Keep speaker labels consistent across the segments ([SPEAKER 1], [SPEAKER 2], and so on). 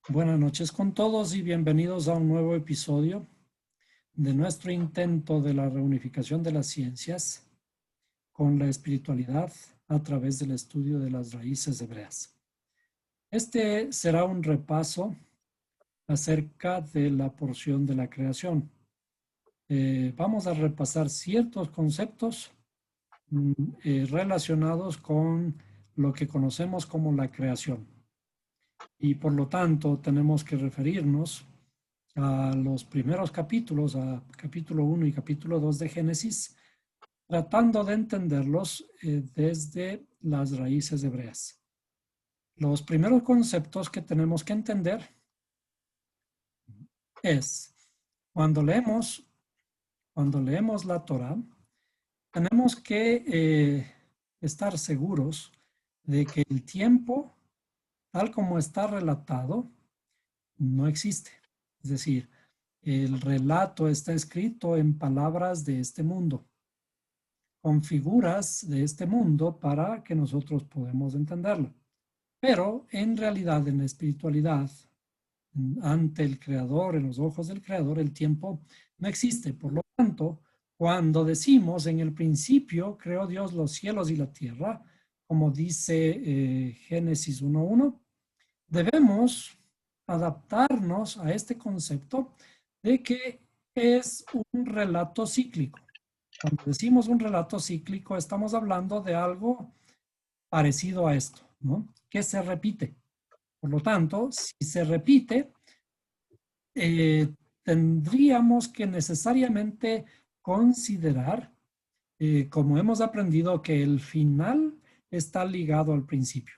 [SPEAKER 1] Buenas noches con todos y bienvenidos a un nuevo episodio de nuestro intento de la reunificación de las ciencias con la espiritualidad a través del estudio de las raíces hebreas. Este será un repaso acerca de la porción de la creación. Vamos a repasar ciertos conceptos relacionados con lo que conocemos como la creación. Y por lo tanto tenemos que referirnos a los primeros capítulos, a capítulo 1 y capítulo 2 de Génesis, tratando de entenderlos desde las raíces hebreas. Los primeros conceptos que tenemos que entender es cuando leemos la Torá, tenemos que estar seguros de que el tiempo, tal como está relatado, no existe. Es decir, el relato está escrito en palabras de este mundo, con figuras de este mundo para que nosotros podamos entenderlo. Pero en realidad, en la espiritualidad, ante el Creador, en los ojos del Creador, el tiempo no existe. Por lo tanto, cuando decimos en el principio creó Dios los cielos y la tierra, como dice Génesis 1:1, debemos adaptarnos a este concepto de que es un relato cíclico. Cuando decimos un relato cíclico, estamos hablando de algo parecido a esto, ¿no? Que se repite. Por lo tanto, si se repite, tendríamos que necesariamente considerar, como hemos aprendido, que el final está ligado al principio.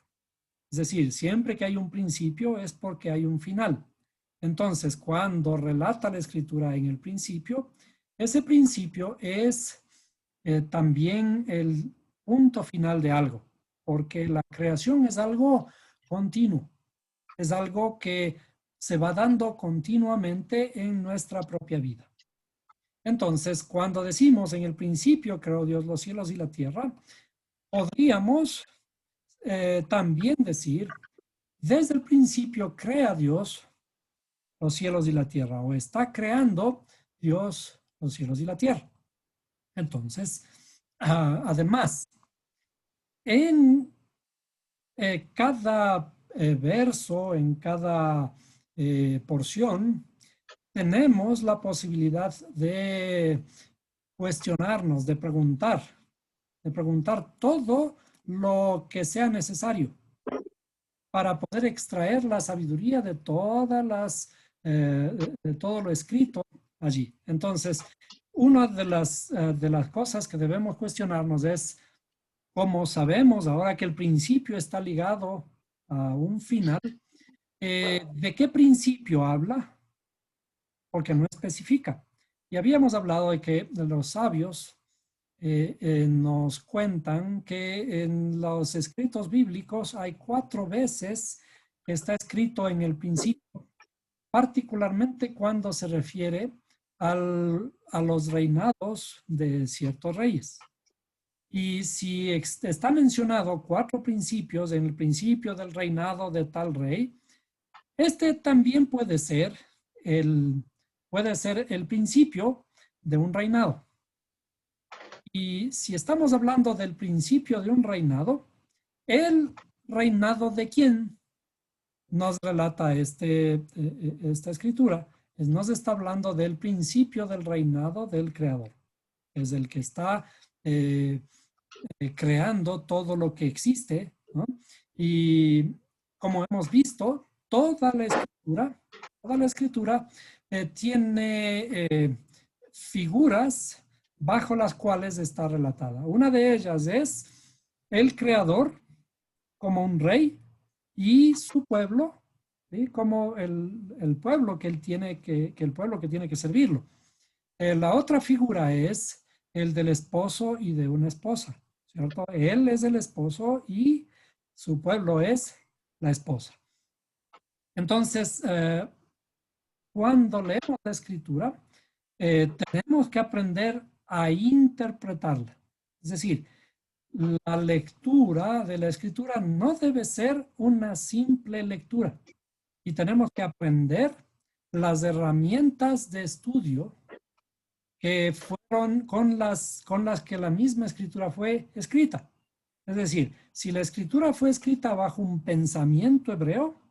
[SPEAKER 1] Es decir, siempre que hay un principio es porque hay un final. Entonces, cuando relata la escritura en el principio, ese principio es también el punto final de algo, porque la creación es algo continuo, es algo que se va dando continuamente en nuestra propia vida. Entonces, cuando decimos en el principio creó Dios los cielos y la tierra, podríamos también decir, desde el principio crea Dios los cielos y la tierra, o está creando Dios los cielos y la tierra. Entonces, además, en cada verso, en cada porción, tenemos la posibilidad de cuestionarnos, de preguntar todo lo que sea necesario para poder extraer la sabiduría de todas de todo lo escrito allí. Entonces, una de las cosas que debemos cuestionarnos es, como sabemos ahora que el principio está ligado a un final, ¿de qué principio habla? Porque no especifica. Y habíamos hablado de que los sabios nos cuentan que en los escritos bíblicos hay 4 veces que está escrito en el principio, particularmente cuando se refiere a los reinados de ciertos reyes. Y si está mencionado 4 principios en el principio del reinado de tal rey, este también puede ser el principio de un reinado. Y si estamos hablando del principio de un reinado, ¿el reinado de quién nos relata esta escritura? Nos está hablando del principio del reinado del Creador. Es el que está creando todo lo que existe, ¿no? Y como hemos visto, toda la escritura tiene figuras bajo las cuales está relatada. Una de ellas es el creador como un rey y su pueblo, ¿sí? Como el pueblo que él tiene que el pueblo que tiene que servirlo. La otra figura es el del esposo y de una esposa, ¿cierto? Él es el esposo y su pueblo es la esposa. Entonces, cuando leemos la escritura, tenemos que aprender a interpretarla. Es decir, la lectura de la escritura no debe ser una simple lectura. y tenemos que aprender las herramientas de estudio que fueron con las que la misma escritura fue escrita. Es decir, si la escritura fue escrita bajo un pensamiento hebreo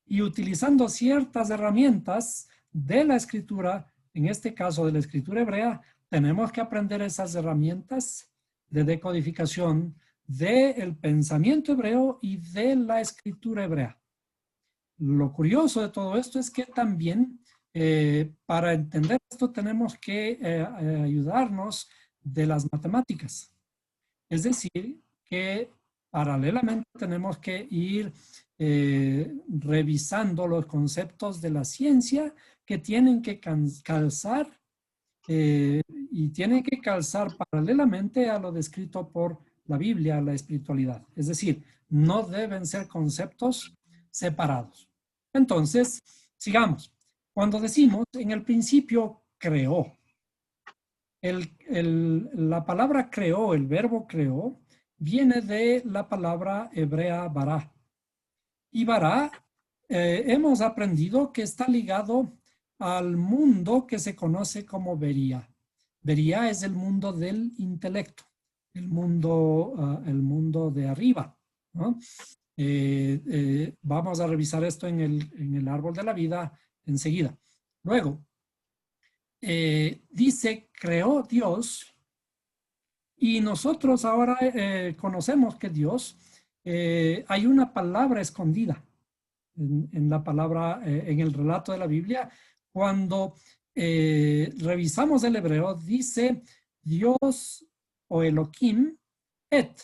[SPEAKER 1] y utilizando ciertas herramientas de la escritura, en este caso de la escritura hebrea, tenemos que aprender esas herramientas de decodificación del pensamiento hebreo y de la escritura hebrea. Lo curioso de todo esto es que también para entender esto tenemos que ayudarnos de las matemáticas. Es decir, que paralelamente tenemos que ir revisando los conceptos de la ciencia que tienen que calzar y tienen que calzar paralelamente a lo descrito por la Biblia, la espiritualidad. Es decir, no deben ser conceptos separados. Entonces, sigamos. Cuando decimos en el principio creó, la palabra creó, el verbo creó, viene de la palabra hebrea bará. Y bará hemos aprendido que está ligado al mundo que se conoce como Bería. Bería es el mundo del intelecto, el mundo de arriba, ¿no? Vamos a revisar esto en el árbol de la vida enseguida. Luego, dice, creó Dios, y nosotros ahora conocemos que Dios, hay una palabra escondida en la palabra, en el relato de la Biblia. Cuando revisamos el hebreo, dice Dios o Elohim et.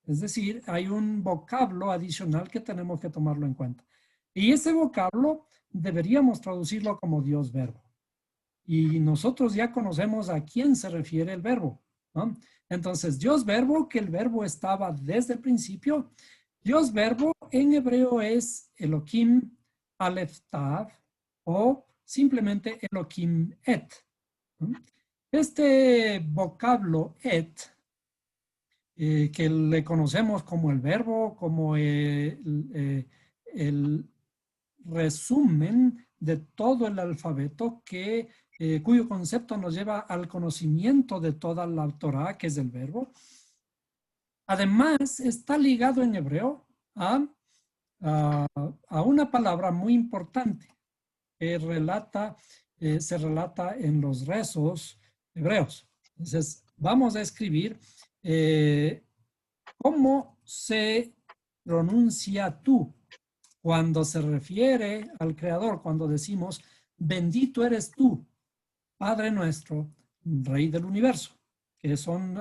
[SPEAKER 1] Es decir, hay un vocablo adicional que tenemos que tomarlo en cuenta. Y ese vocablo deberíamos traducirlo como Dios verbo. Y nosotros ya conocemos a quién se refiere el verbo, ¿no? Entonces, Dios verbo, que el verbo estaba desde el principio. Dios verbo en hebreo es Elohim Aleph Tav o simplemente Elohim et. Este vocablo et, que le conocemos como el verbo, como el resumen de todo el alfabeto cuyo concepto nos lleva al conocimiento de toda la Torah, que es el verbo. Además, está ligado en hebreo a una palabra muy importante que se relata en los rezos hebreos. Entonces, vamos a escribir cómo se pronuncia tú cuando se refiere al Creador, cuando decimos, bendito eres tú, Padre nuestro, Rey del universo, que son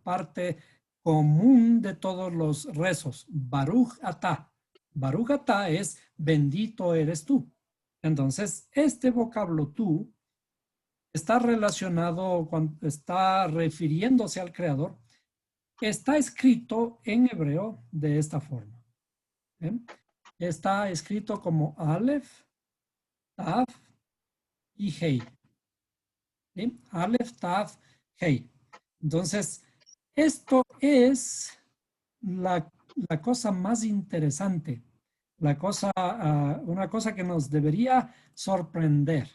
[SPEAKER 1] parte común de todos los rezos. Baruch atah. Baruch atah es bendito eres tú. Entonces, este vocablo tú está relacionado, está refiriéndose al Creador, está escrito en hebreo de esta forma. Está escrito como Aleph, Tav y Hei. ¿Sí? Aleph, Tav, Hei. Entonces, esto es la cosa más interesante, una cosa que nos debería sorprender.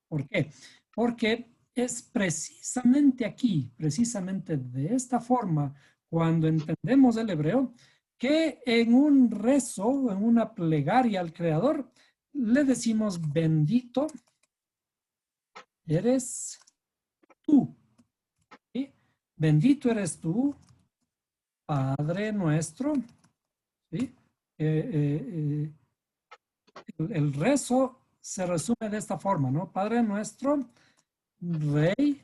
[SPEAKER 1] ¿Por qué? Porque es precisamente aquí, precisamente de esta forma, cuando entendemos el hebreo, que en un rezo, en una plegaria al Creador, le decimos bendito eres tú. ¿Sí? Bendito eres tú, Padre nuestro. ¿Sí? El rezo se resume de esta forma, ¿no? Padre nuestro, Rey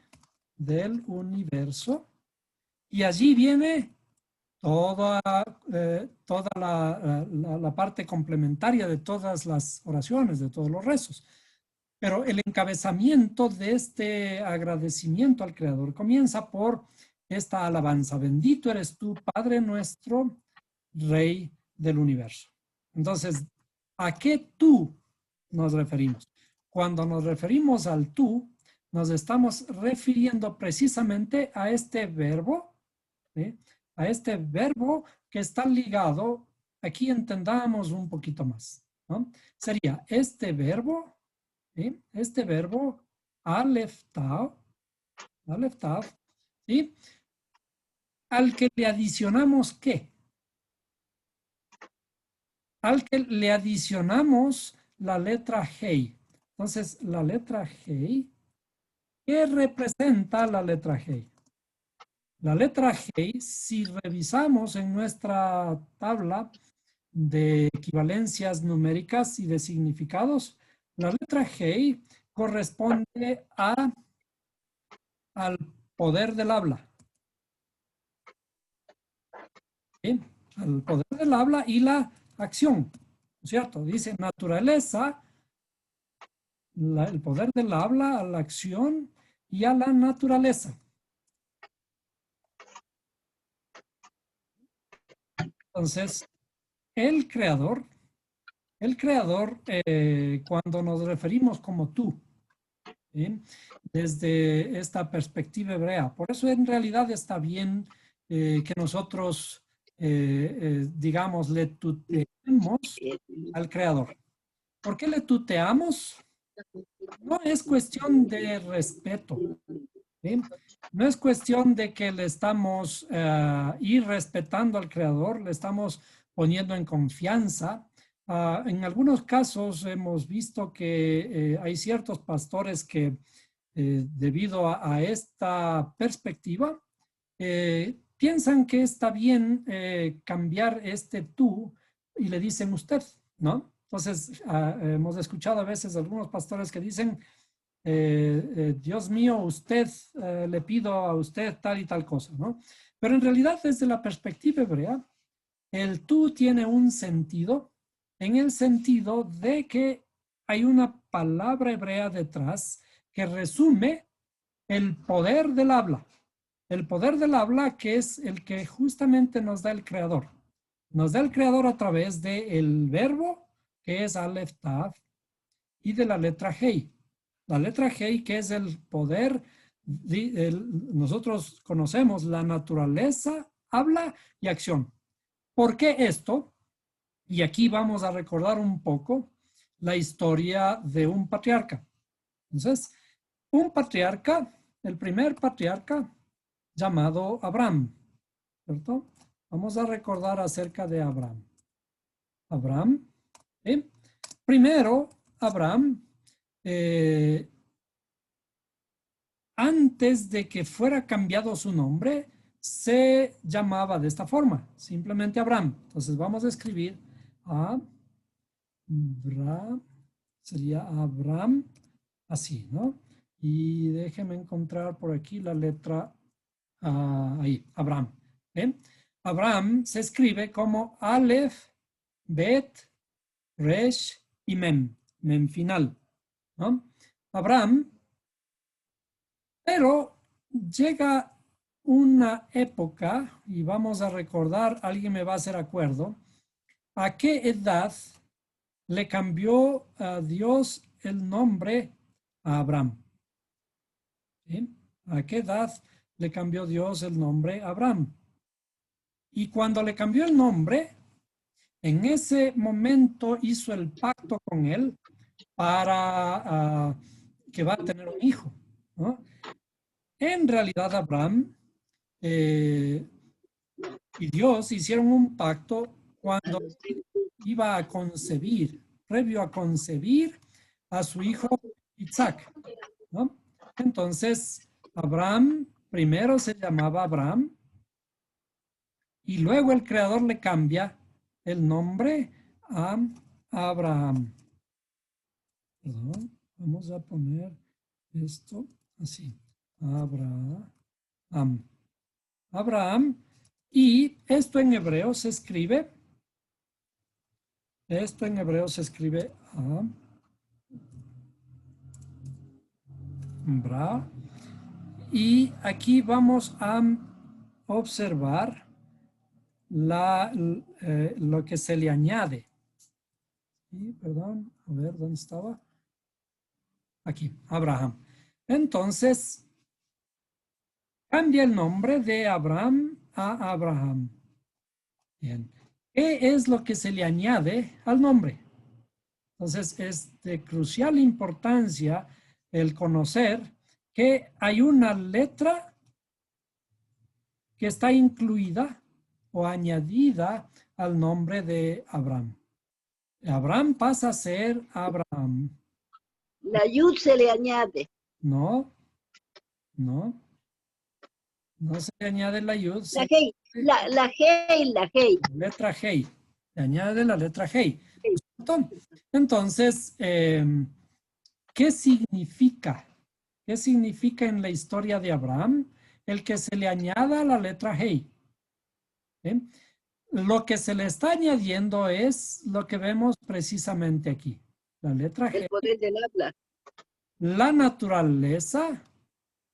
[SPEAKER 1] del universo. Y allí viene toda la parte complementaria de todas las oraciones, de todos los rezos. Pero el encabezamiento de este agradecimiento al Creador comienza por esta alabanza. Bendito eres tú, Padre nuestro, Rey del universo. Entonces, ¿a qué tú nos referimos? Cuando nos referimos al tú, nos estamos refiriendo precisamente a este verbo, ¿sí? A este verbo que está ligado, aquí entendamos un poquito más. ¿no? Sería este verbo, ¿sí? Este verbo, Aleph Tav, ¿sí? Al que le adicionamos ¿qué? Al que le adicionamos la letra Hei. Entonces, la letra Hei, ¿qué representa la letra Hei? La letra Hei, si revisamos en nuestra tabla de equivalencias numéricas y de significados, la letra Hei corresponde al poder del habla. ¿Sí? Al poder del habla y la acción, ¿no es cierto? Dice naturaleza, el poder del habla, a la acción y a la naturaleza. Entonces, el creador, cuando nos referimos como tú, ¿sí? Desde esta perspectiva hebrea. Por eso en realidad está bien que nosotros, digamos, le tuteemos al creador. ¿Por qué le tuteamos? No es cuestión de respeto, ¿sí? No es cuestión de que le estamos irrespetando al creador, le estamos poniendo en confianza. En algunos casos hemos visto que hay ciertos pastores que debido a esta perspectiva piensan que está bien cambiar este tú y le dicen usted, ¿no? Entonces, hemos escuchado a veces algunos pastores que dicen, Dios mío, usted, le pido a usted tal y tal cosa, ¿no? Pero en realidad, desde la perspectiva hebrea, el tú tiene un sentido en el sentido de que hay una palabra hebrea detrás que resume el poder del habla. El poder del habla que es el que justamente nos da el creador. Nos da el creador a través del verbo que es Aleph Tav y de la letra Hei. La letra Hei que es el poder, nosotros conocemos la naturaleza, habla y acción. ¿Por qué esto? Y aquí vamos a recordar un poco la historia de un patriarca. Entonces, un patriarca, el primer patriarca llamado Abraham, ¿cierto? Vamos a recordar acerca de Abraham. Abraham, ¿sí? Primero, Abraham, antes de que fuera cambiado su nombre, se llamaba de esta forma, simplemente Abraham. Entonces vamos a escribir Abraham, sería Abraham, así, ¿no? Y déjeme encontrar por aquí la letra, ahí, Abraham. ¿Eh? Abraham se escribe como Aleph, Bet, Resh y Mem, Mem final, ¿no? Abraham, pero llega una época, y vamos a recordar, alguien me va a hacer acuerdo, ¿a qué edad le cambió a Dios el nombre a Abraham? ¿Sí? ¿A qué edad le cambió Dios el nombre a Abraham? Y cuando le cambió el nombre, en ese momento hizo el pacto con él para que va a tener un hijo, ¿no? En realidad, Abraham y Dios hicieron un pacto cuando iba a concebir, previo a concebir a su hijo Isaac, ¿no? Entonces, Abraham primero se llamaba Abraham y luego el creador le cambia el nombre a Abraham. Perdón, vamos a poner esto así. Abraham. Abraham. Y esto en hebreo se escribe. Esto en hebreo se escribe Abra. Y aquí vamos a observar lo que se le añade. Y, perdón, a ver, ¿dónde estaba? Aquí, Abraham. Entonces, cambia el nombre de Abraham a Abraham. Bien. ¿Qué es lo que se le añade al nombre? Entonces, es de crucial importancia el conocer que hay una letra que está incluida o añadida al nombre de Abraham. Abraham pasa a ser Abraham.
[SPEAKER 2] La yud se le añade.
[SPEAKER 1] No, no, no se le añade la yud.
[SPEAKER 2] La hey, la hey, la hey.
[SPEAKER 1] Letra Hey. Le añade la letra Hey. Entonces, ¿qué significa? ¿Qué significa en la historia de Abraham el que se le añada la letra Hey? ¿Eh? Lo que se le está añadiendo es lo que vemos precisamente aquí. La letra
[SPEAKER 2] El
[SPEAKER 1] Hey,
[SPEAKER 2] poder del habla.
[SPEAKER 1] la naturaleza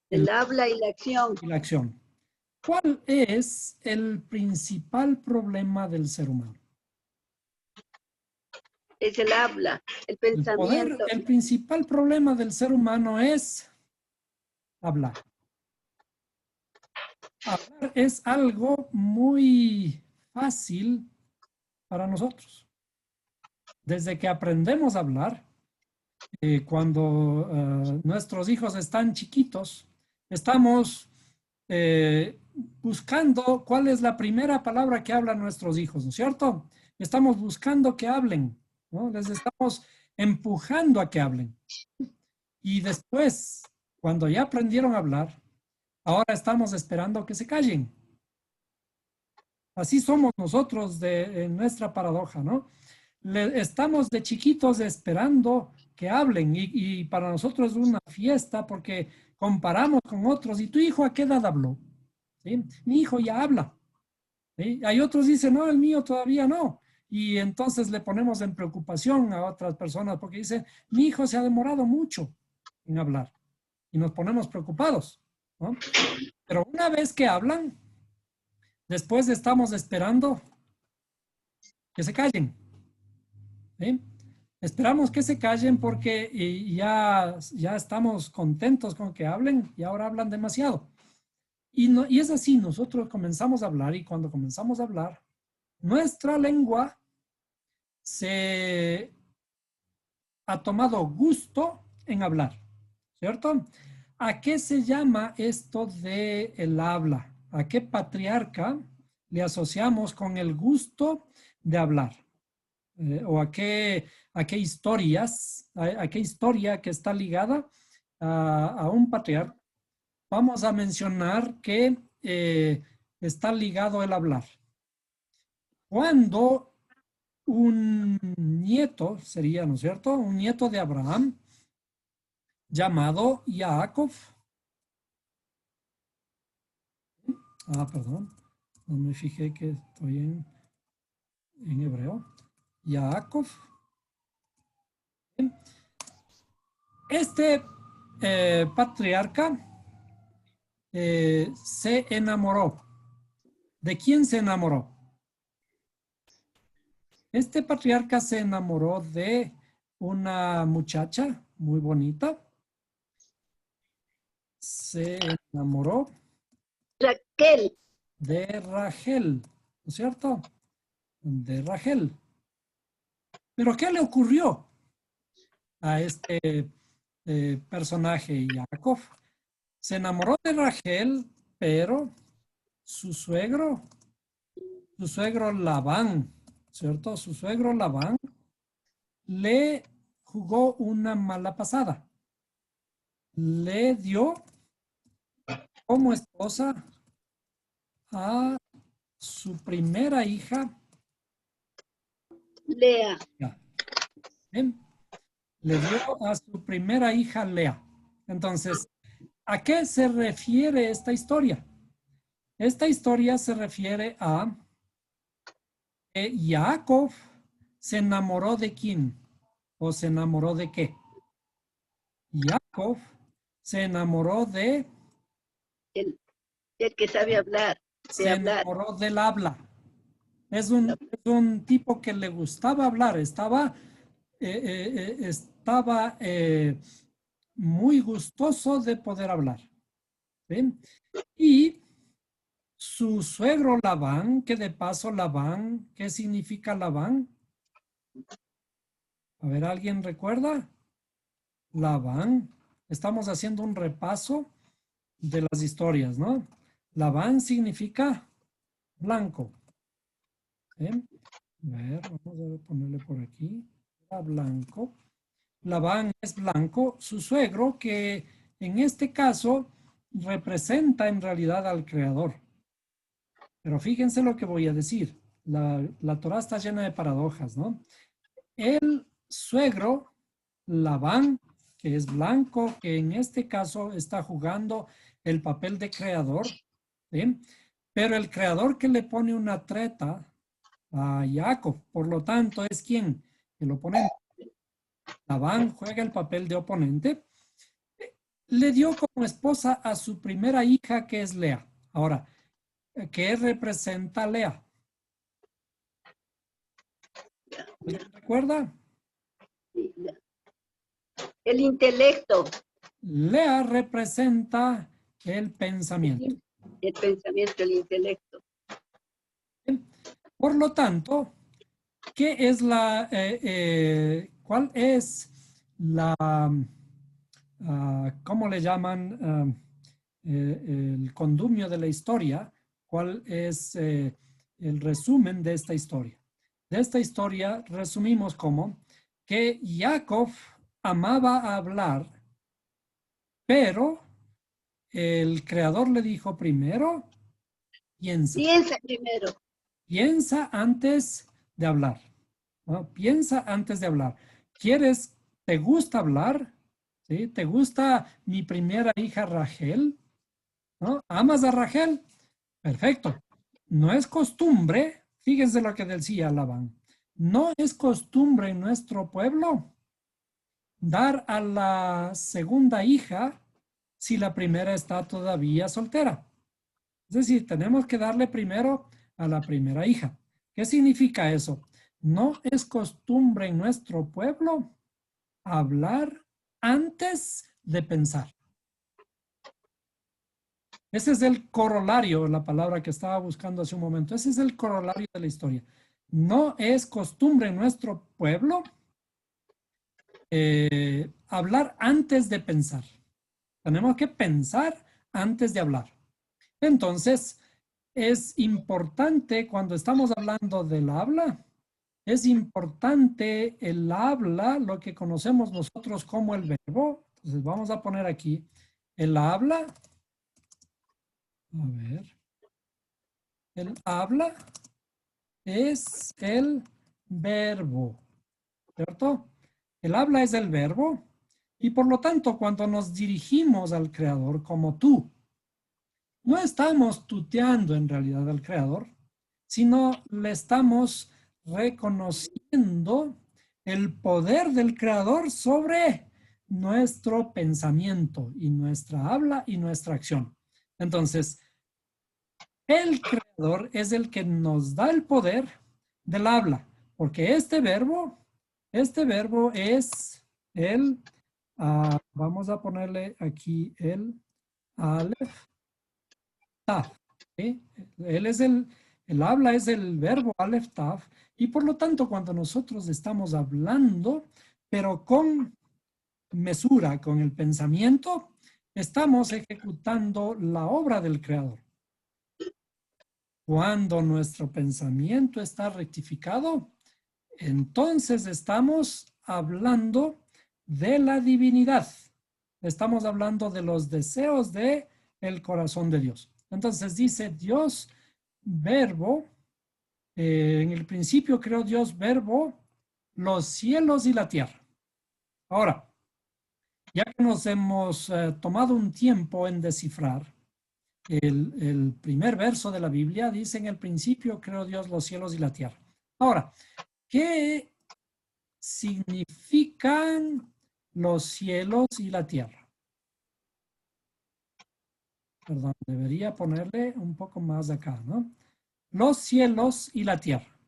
[SPEAKER 2] El habla y la acción.
[SPEAKER 1] y la acción. ¿Cuál es el principal problema del ser humano?
[SPEAKER 2] Es el habla, el
[SPEAKER 1] El poder,
[SPEAKER 2] pensamiento.
[SPEAKER 1] el principal problema del ser humano es hablar. Hablar es algo muy fácil para nosotros. Desde que aprendemos a hablar, cuando nuestros hijos están chiquitos, estamos buscando cuál es la primera palabra que hablan nuestros hijos, ¿no es cierto? Estamos buscando que hablen, ¿no? Les estamos empujando a que hablen. Y después, cuando ya aprendieron a hablar, ahora estamos esperando que se callen. Así somos nosotros en nuestra paradoja, ¿no? Estamos de chiquitos esperando que hablen y para nosotros es una fiesta porque comparamos con otros. ¿Y tu hijo a qué edad habló? ¿Sí? Mi hijo ya habla. ¿Sí? Hay otros que dicen, no, el mío todavía no. Y entonces le ponemos en preocupación a otras personas porque dicen, mi hijo se ha demorado mucho en hablar. Y nos ponemos preocupados, ¿no? Pero una vez que hablan, después estamos esperando que se callen. ¿Sí? Esperamos que se callen porque ya estamos contentos con que hablen y ahora hablan demasiado. Y es así, nosotros comenzamos a hablar y cuando comenzamos a hablar, nuestra lengua se ha tomado gusto en hablar, ¿cierto? ¿A qué se llama esto de el habla? ¿A qué patriarca le asociamos con el gusto de hablar? ¿O a qué historias, a qué historia que está ligada a un patriarca? Vamos a mencionar que está ligado el hablar. Cuando un nieto, sería, ¿no es cierto? Un nieto de Abraham, llamado Jacob. Perdón, no me fijé que estoy en hebreo. Jacob. Este patriarca se enamoró. ¿De quién se enamoró? Este patriarca se enamoró de una muchacha muy bonita. Se enamoró
[SPEAKER 2] Raquel.
[SPEAKER 1] de Rachel, ¿no es cierto? De Rachel. Pero ¿qué le ocurrió a este personaje, Jacob? Se enamoró de Rachel, pero su suegro Labán, ¿cierto? Su suegro Labán le jugó una mala pasada. Le dio como esposa a su primera hija,
[SPEAKER 2] Lea.
[SPEAKER 1] ¿bien? Le dio a su primera hija Lea. Entonces, ¿a qué se refiere esta historia? Esta historia se refiere a que Jacob se enamoró de quién o se enamoró de qué. Jacob se enamoró
[SPEAKER 2] El que sabe hablar, de
[SPEAKER 1] se
[SPEAKER 2] hablar.
[SPEAKER 1] enamoró del habla. Es un tipo que le gustaba hablar, estaba muy gustoso de poder hablar. ¿Sí? Y su suegro Labán, que de paso Labán, ¿qué significa Labán? A ver, ¿alguien recuerda? Labán. Estamos haciendo un repaso de las historias, ¿no? Labán significa blanco. ¿Sí? A ver, vamos a ponerle por aquí. Era blanco. Labán es blanco, su suegro, que en este caso representa en realidad al creador. Pero fíjense lo que voy a decir. La Torá está llena de paradojas, ¿no? El suegro, Labán, que es blanco, que en este caso está jugando el papel de creador, ¿sí? Pero el creador que le pone una treta a Jacob, por lo tanto, es quien, el oponente. Labán juega el papel de oponente. Le dio como esposa a su primera hija, que es Lea. Ahora, ¿qué representa Lea? ¿Alguien recuerda?
[SPEAKER 2] Sí, el intelecto,
[SPEAKER 1] Lea representa el pensamiento.
[SPEAKER 2] el pensamiento, el intelecto.
[SPEAKER 1] Por lo tanto, ¿qué es cuál es cómo le llaman el condumio de la historia? ¿Cuál es el resumen de esta historia? De esta historia resumimos como que Jacob amaba hablar, pero el creador le dijo primero, piensa.
[SPEAKER 2] Piensa primero.
[SPEAKER 1] Piensa antes de hablar, ¿no? Piensa antes de hablar. ¿Quieres, te gusta hablar? ¿Sí? ¿Te gusta mi primera hija Rachel? ¿No? ¿Amas a Rachel? Perfecto. No es costumbre, fíjense lo que decía Labán, no es costumbre en nuestro pueblo dar a la segunda hija si la primera está todavía soltera. Es decir, tenemos que darle primero a la primera hija. ¿Qué significa eso? No es costumbre en nuestro pueblo hablar antes de pensar. Ese es el corolario, la palabra que estaba buscando hace un momento. Ese es el corolario de la historia. No es costumbre en nuestro pueblo hablar antes de pensar. Tenemos que pensar antes de hablar. Entonces, es importante cuando estamos hablando del habla, es importante el habla, lo que conocemos nosotros como el verbo. Entonces, vamos a poner aquí el habla. A ver. El habla es el verbo, ¿cierto? El habla es el verbo y por lo tanto cuando nos dirigimos al creador como tú, no estamos tuteando en realidad al creador, sino le estamos reconociendo el poder del creador sobre nuestro pensamiento y nuestra habla y nuestra acción. Entonces, el creador es el que nos da el poder del habla, porque este verbo es el, vamos a ponerle aquí el Aleph Taf. ¿Sí? Él es el habla es el verbo Aleph Taf, y por lo tanto cuando nosotros estamos hablando, pero con mesura, con el pensamiento, estamos ejecutando la obra del creador. Cuando nuestro pensamiento está rectificado, entonces estamos hablando de la divinidad. Estamos hablando de los deseos de el corazón de Dios. Entonces dice Dios, verbo, en el principio creó Dios, verbo, los cielos y la tierra. Ahora, ya que nos hemos tomado un tiempo en descifrar, el primer verso de la Biblia dice, en el principio creó Dios los cielos y la tierra. Ahora, ¿qué significan los cielos y la tierra? Perdón, debería ponerle un poco más acá, ¿no? Los cielos y la tierra.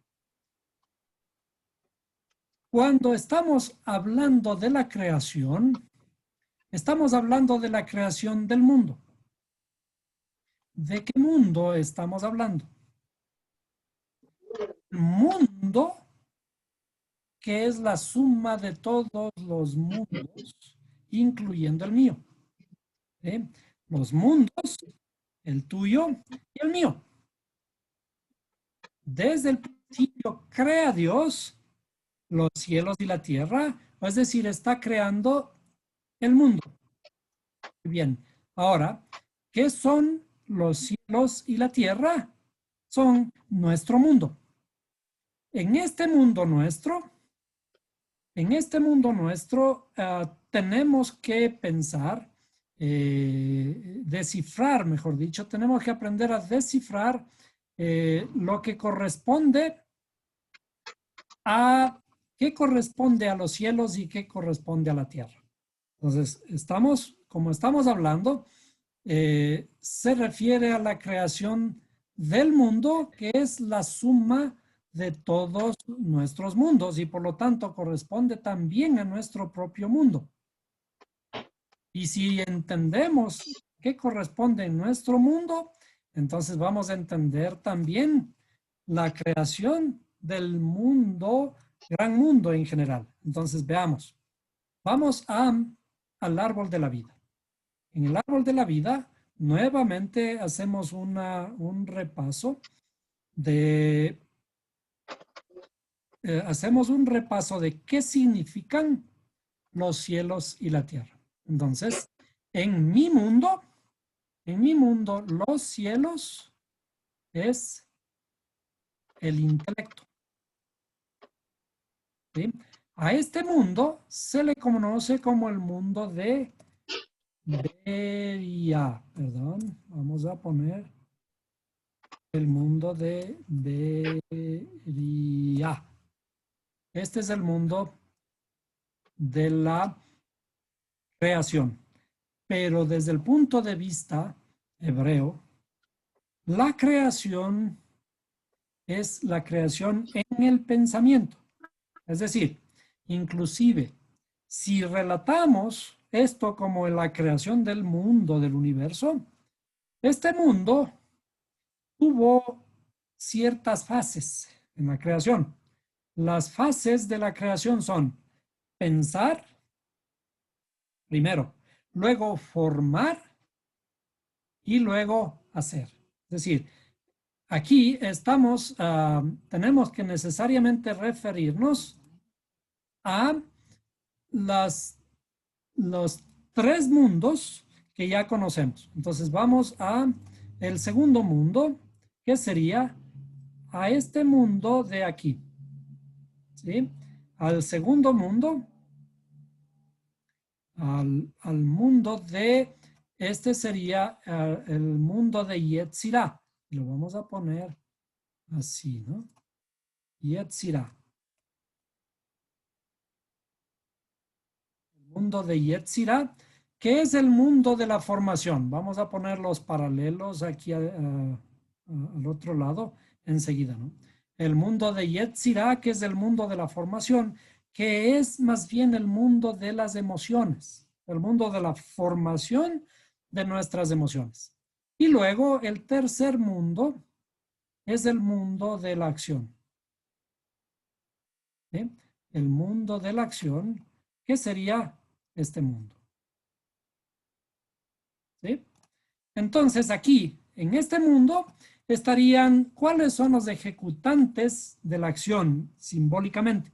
[SPEAKER 1] Cuando estamos hablando de la creación, estamos hablando de la creación del mundo. ¿De qué mundo estamos hablando? El mundo que es la suma de todos los mundos, incluyendo el mío. ¿Sí? Los mundos, el tuyo y el mío. Desde el principio crea Dios los cielos y la tierra, es decir, está creando el mundo. Bien, ahora, ¿qué son los cielos y la tierra? Son nuestro mundo. En este mundo nuestro, tenemos que pensar, descifrar, mejor dicho, tenemos que aprender a descifrar lo que corresponde a qué corresponde a los cielos y qué corresponde a la tierra. Entonces, como estamos hablando, se refiere a la creación del mundo, que es la suma de todos nuestros mundos y por lo tanto corresponde también a nuestro propio mundo. Y si entendemos qué corresponde en nuestro mundo, entonces vamos a entender también la creación del mundo, gran mundo en general. Entonces veamos. Vamos al árbol de la vida. En el árbol de la vida, nuevamente hacemos un repaso de qué significan los cielos y la tierra. Entonces, en mi mundo, los cielos es el intelecto. ¿Sí? A este mundo se le conoce como el mundo de Beria. Perdón, vamos a poner el mundo de Beria. Este es el mundo de la creación. Pero desde el punto de vista hebreo, la creación es la creación en el pensamiento. Es decir, inclusive, si relatamos esto como la creación del mundo, del universo, este mundo tuvo ciertas fases en la creación. Las fases de la creación son pensar, primero, luego formar y luego hacer. Es decir, aquí tenemos que necesariamente referirnos a los tres mundos que ya conocemos. Entonces vamos a el segundo mundo, que sería a este mundo de aquí. ¿Sí? Al segundo mundo, al mundo de, este sería el mundo de Yetzirah. Lo vamos a poner así, ¿no? Yetzirah. El mundo de Yetzirah, que es el mundo de la formación. Vamos a poner los paralelos aquí al otro lado enseguida, ¿no? El mundo de Yetzirah, que es el mundo de la formación, que es más bien el mundo de las emociones, el mundo de la formación de nuestras emociones. Y luego el tercer mundo es el mundo de la acción. ¿Sí? El mundo de la acción, que sería este mundo. ¿Sí? Entonces aquí, en este mundo, estarían cuáles son los ejecutantes de la acción simbólicamente.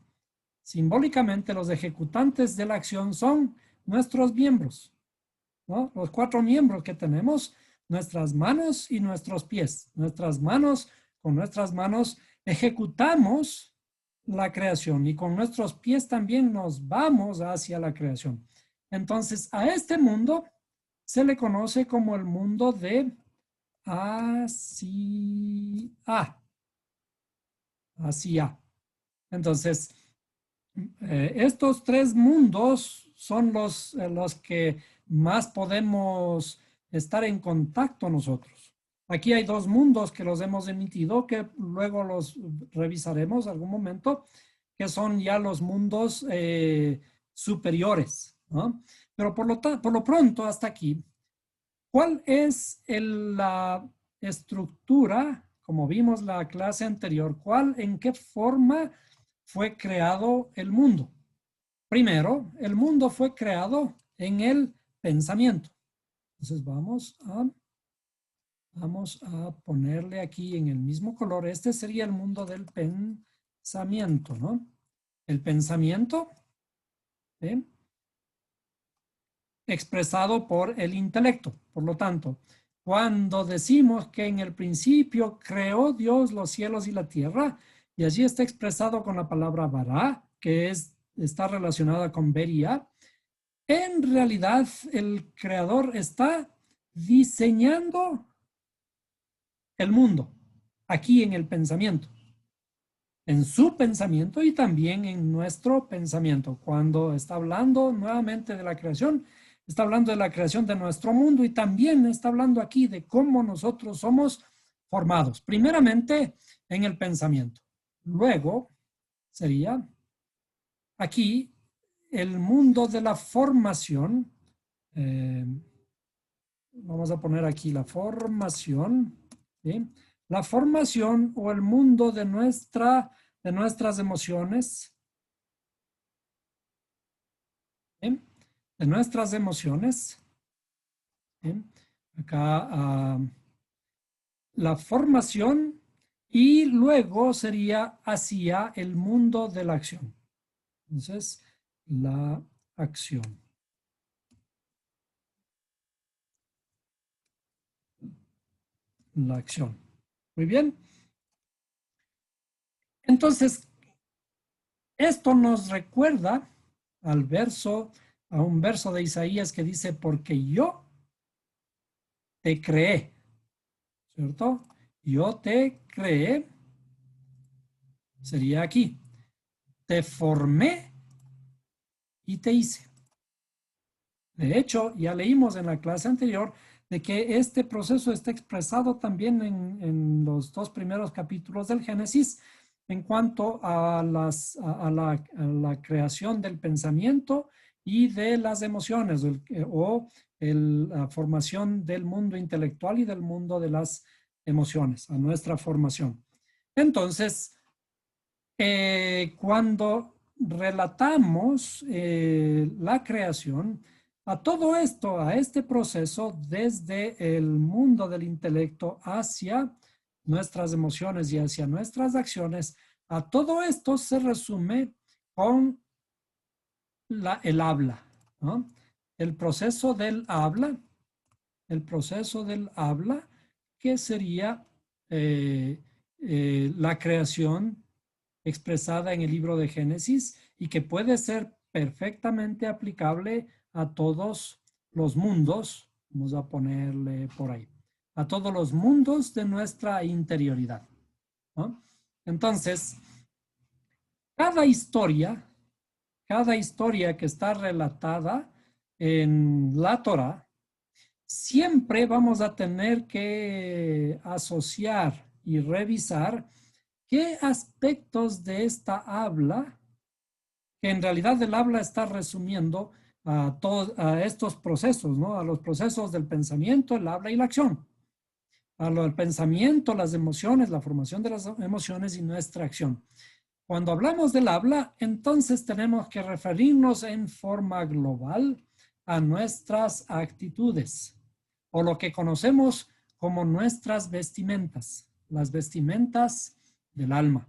[SPEAKER 1] Simbólicamente, los ejecutantes de la acción son nuestros miembros, ¿no? Los 4 miembros que tenemos, nuestras manos y nuestros pies. Nuestras manos, con nuestras manos ejecutamos la creación y con nuestros pies también nos vamos hacia la creación. Entonces, a este mundo se le conoce como el mundo de Asia. Entonces, estos tres mundos son los que más podemos estar en contacto nosotros. Aquí hay 2 mundos que los hemos emitido, que luego los revisaremos algún momento, que son ya los mundos superiores, ¿no? Pero por lo pronto, hasta aquí, ¿cuál es la estructura, como vimos la clase anterior, en qué forma fue creado el mundo? Primero, el mundo fue creado en el pensamiento. Entonces vamos a ponerle aquí en el mismo color. Este sería el mundo del pensamiento, ¿no? El pensamiento, ¿sí?, expresado por el intelecto. Por lo tanto, cuando decimos que en el principio creó Dios los cielos y la tierra, y allí está expresado con la palabra bara, que está relacionada con vería, en realidad el creador está diseñando el mundo aquí en el pensamiento, en su pensamiento y también en nuestro pensamiento. Cuando está hablando nuevamente de la creación, está hablando de la creación de nuestro mundo y también está hablando aquí de cómo nosotros somos formados. Primeramente en el pensamiento. Luego sería aquí el mundo de la formación. Vamos a poner aquí la formación, ¿sí? La formación o el mundo de nuestras emociones, ¿sí?, de nuestras emociones, ¿sí? Acá la formación y luego sería hacia el mundo de la acción. Entonces, la acción. La acción. Muy bien. Entonces, esto nos recuerda a un verso de Isaías que dice, porque yo te creé, ¿cierto? Yo te creé, sería aquí, te formé y te hice. De hecho, ya leímos en la clase anterior de que este proceso está expresado también en los 2 primeros capítulos del Génesis en cuanto a la creación del pensamiento y de las emociones la formación del mundo intelectual y del mundo de las emociones, a nuestra formación. Entonces, cuando relatamos la creación, a todo esto, a este proceso, desde el mundo del intelecto hacia nuestras emociones y hacia nuestras acciones, a todo esto se resume con el habla, ¿no? El proceso del habla, que sería la creación expresada en el libro de Génesis y que puede ser perfectamente aplicable a todos los mundos, vamos a ponerle por ahí, a todos los mundos de nuestra interioridad, ¿no? Entonces, cada historia que está relatada en la Torá, siempre vamos a tener que asociar y revisar qué aspectos de esta habla, que en realidad el habla está resumiendo a estos procesos, ¿no? A los procesos del pensamiento, el habla y la acción. Al pensamiento, las emociones, la formación de las emociones y nuestra acción. Cuando hablamos del habla, entonces tenemos que referirnos en forma global a nuestras actitudes, o lo que conocemos como nuestras vestimentas, las vestimentas del alma.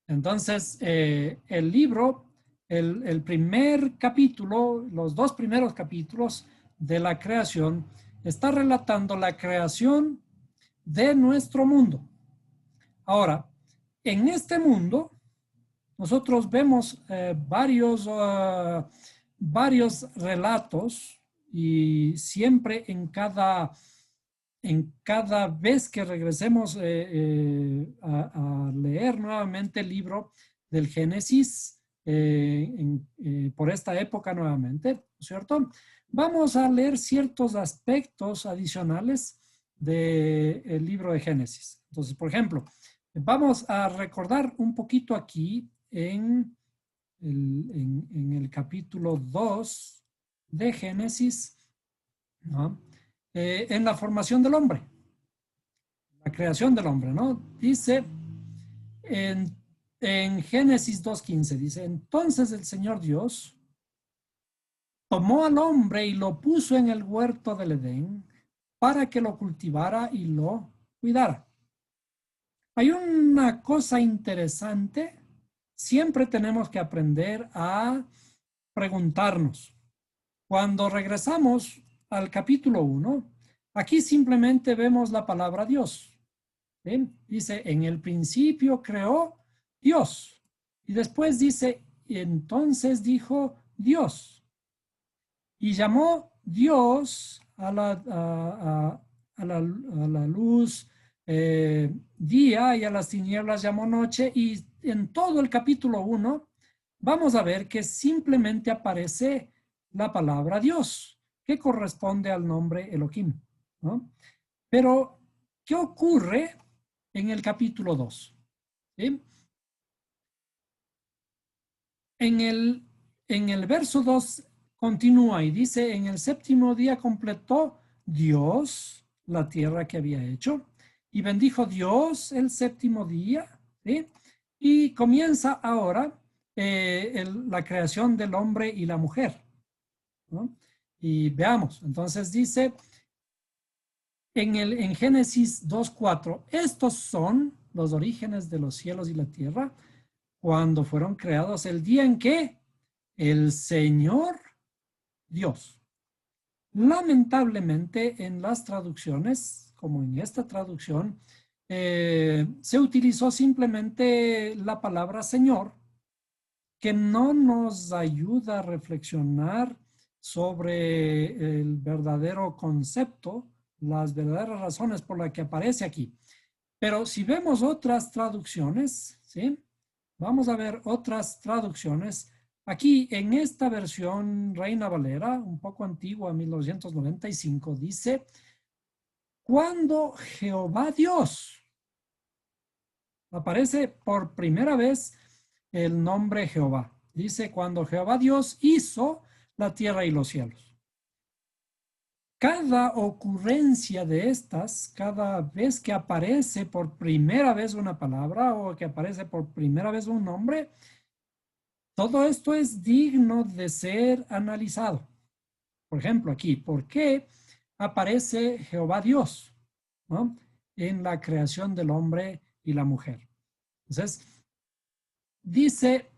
[SPEAKER 1] Entonces, el libro, el primer capítulo, los 2 primeros capítulos de la creación, está relatando la creación de nuestro mundo. Ahora, en este mundo, nosotros vemos varios relatos y siempre en cada vez que regresemos a leer nuevamente el libro del Génesis, por esta época nuevamente, ¿cierto? Vamos a leer ciertos aspectos adicionales del libro de Génesis. Entonces, por ejemplo, vamos a recordar un poquito aquí en el capítulo 2 de Génesis, ¿no? En la formación del hombre, la creación del hombre, ¿no? Dice, en Génesis 2:15 dice, entonces el Señor Dios tomó al hombre y lo puso en el huerto del Edén para que lo cultivara y lo cuidara. Hay una cosa interesante. Siempre tenemos que aprender a preguntarnos. Cuando regresamos al capítulo 1, aquí simplemente vemos la palabra Dios. ¿Sí? Dice, en el principio creó Dios. Y después dice, entonces dijo Dios. Y llamó Dios a la luz día y a las tinieblas llamó noche. Y en todo el capítulo 1 vamos a ver que simplemente aparece la palabra Dios, que corresponde al nombre Elohim, ¿no? Pero, ¿qué ocurre en el capítulo 2? ¿Sí? En el verso 2 continúa y dice, en el séptimo día completó Dios la tierra que había hecho y bendijo Dios el séptimo día, ¿sí? Y comienza ahora la creación del hombre y la mujer, ¿no? Y veamos, entonces dice en Génesis 2:4, estos son los orígenes de los cielos y la tierra cuando fueron creados el día en que el Señor Dios. Lamentablemente en las traducciones, como en esta traducción, se utilizó simplemente la palabra Señor, que no nos ayuda a reflexionar sobre el verdadero concepto, las verdaderas razones por las que aparece aquí. Pero si vemos otras traducciones, ¿sí? Vamos a ver otras traducciones. Aquí en esta versión Reina Valera, un poco antigua, 1995, dice, cuando Jehová Dios, aparece por primera vez el nombre Jehová. Dice, cuando Jehová Dios hizo la tierra y los cielos. Cada ocurrencia de estas, cada vez que aparece por primera vez una palabra o que aparece por primera vez un nombre, todo esto es digno de ser analizado. Por ejemplo, aquí, ¿por qué aparece Jehová Dios, ¿no? En la creación del hombre y la mujer? Entonces, dice,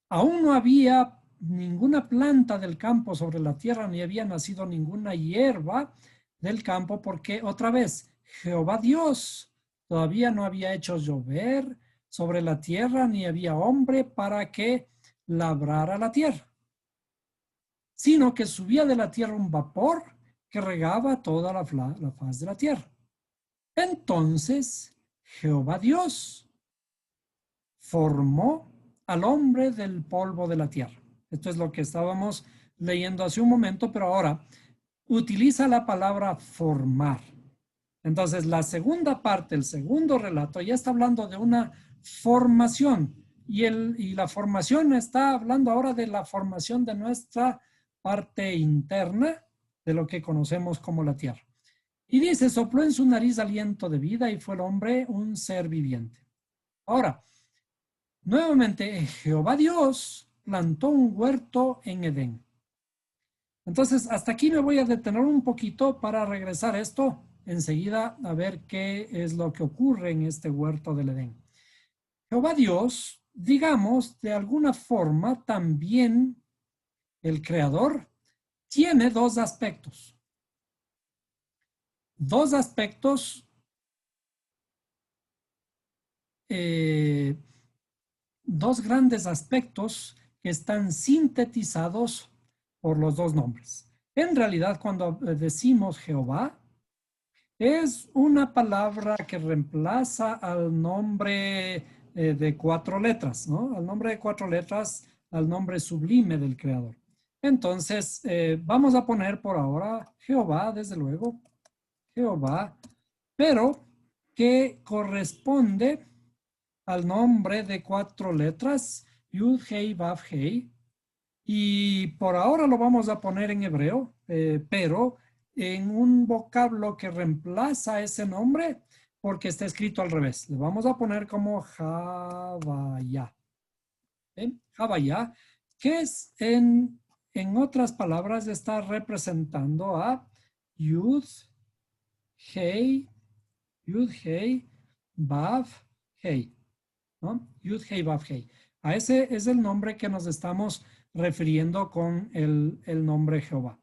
[SPEAKER 1] aún no había ninguna planta del campo sobre la tierra, ni había nacido ninguna hierba del campo, porque otra vez, Jehová Dios todavía no había hecho llover sobre la tierra, ni había hombre para que labrara la tierra, sino que subía de la tierra un vapor que regaba toda la faz de la tierra. Entonces, Jehová Dios formó al hombre del polvo de la tierra. Esto es lo que estábamos leyendo hace un momento, pero ahora utiliza la palabra formar. Entonces, la segunda parte, el segundo relato, ya está hablando de una formación y la formación está hablando ahora de la formación de nuestra parte interna, de lo que conocemos como la tierra. Y dice, sopló en su nariz aliento de vida y fue el hombre un ser viviente. Ahora, nuevamente, Jehová Dios plantó un huerto en Edén. Entonces, hasta aquí me voy a detener un poquito para regresar a esto enseguida a ver qué es lo que ocurre en este huerto del Edén. Jehová Dios, digamos, de alguna forma también el creador tiene dos aspectos. Dos aspectos dos grandes aspectos que están sintetizados por los dos nombres. En realidad, cuando decimos Jehová, es una palabra que reemplaza al nombre de 4 letras, ¿no? Al nombre de 4 letras, al nombre sublime del Creador. Entonces, vamos a poner por ahora Jehová, desde luego, Jehová, pero que corresponde al nombre de 4 letras, Yud, Hei, Vav, Hei, y por ahora lo vamos a poner en hebreo, pero en un vocablo que reemplaza ese nombre, porque está escrito al revés. Le vamos a poner como Havaya. Havaya, que es en otras palabras está representando a Yud, Hei, Vav, Hei. ¿No? Yud, Hei, Vav, Hei. A ese es el nombre que nos estamos refiriendo con el nombre Jehová.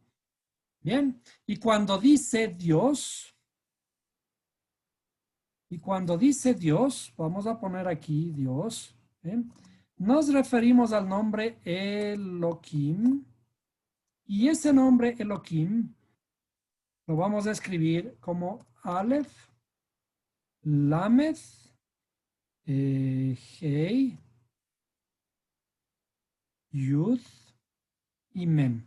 [SPEAKER 1] Bien, y cuando dice Dios, vamos a poner aquí Dios, nos referimos al nombre Elohim, y ese nombre Elohim lo vamos a escribir como Aleph, Lamed, Hei, Yud y Mem.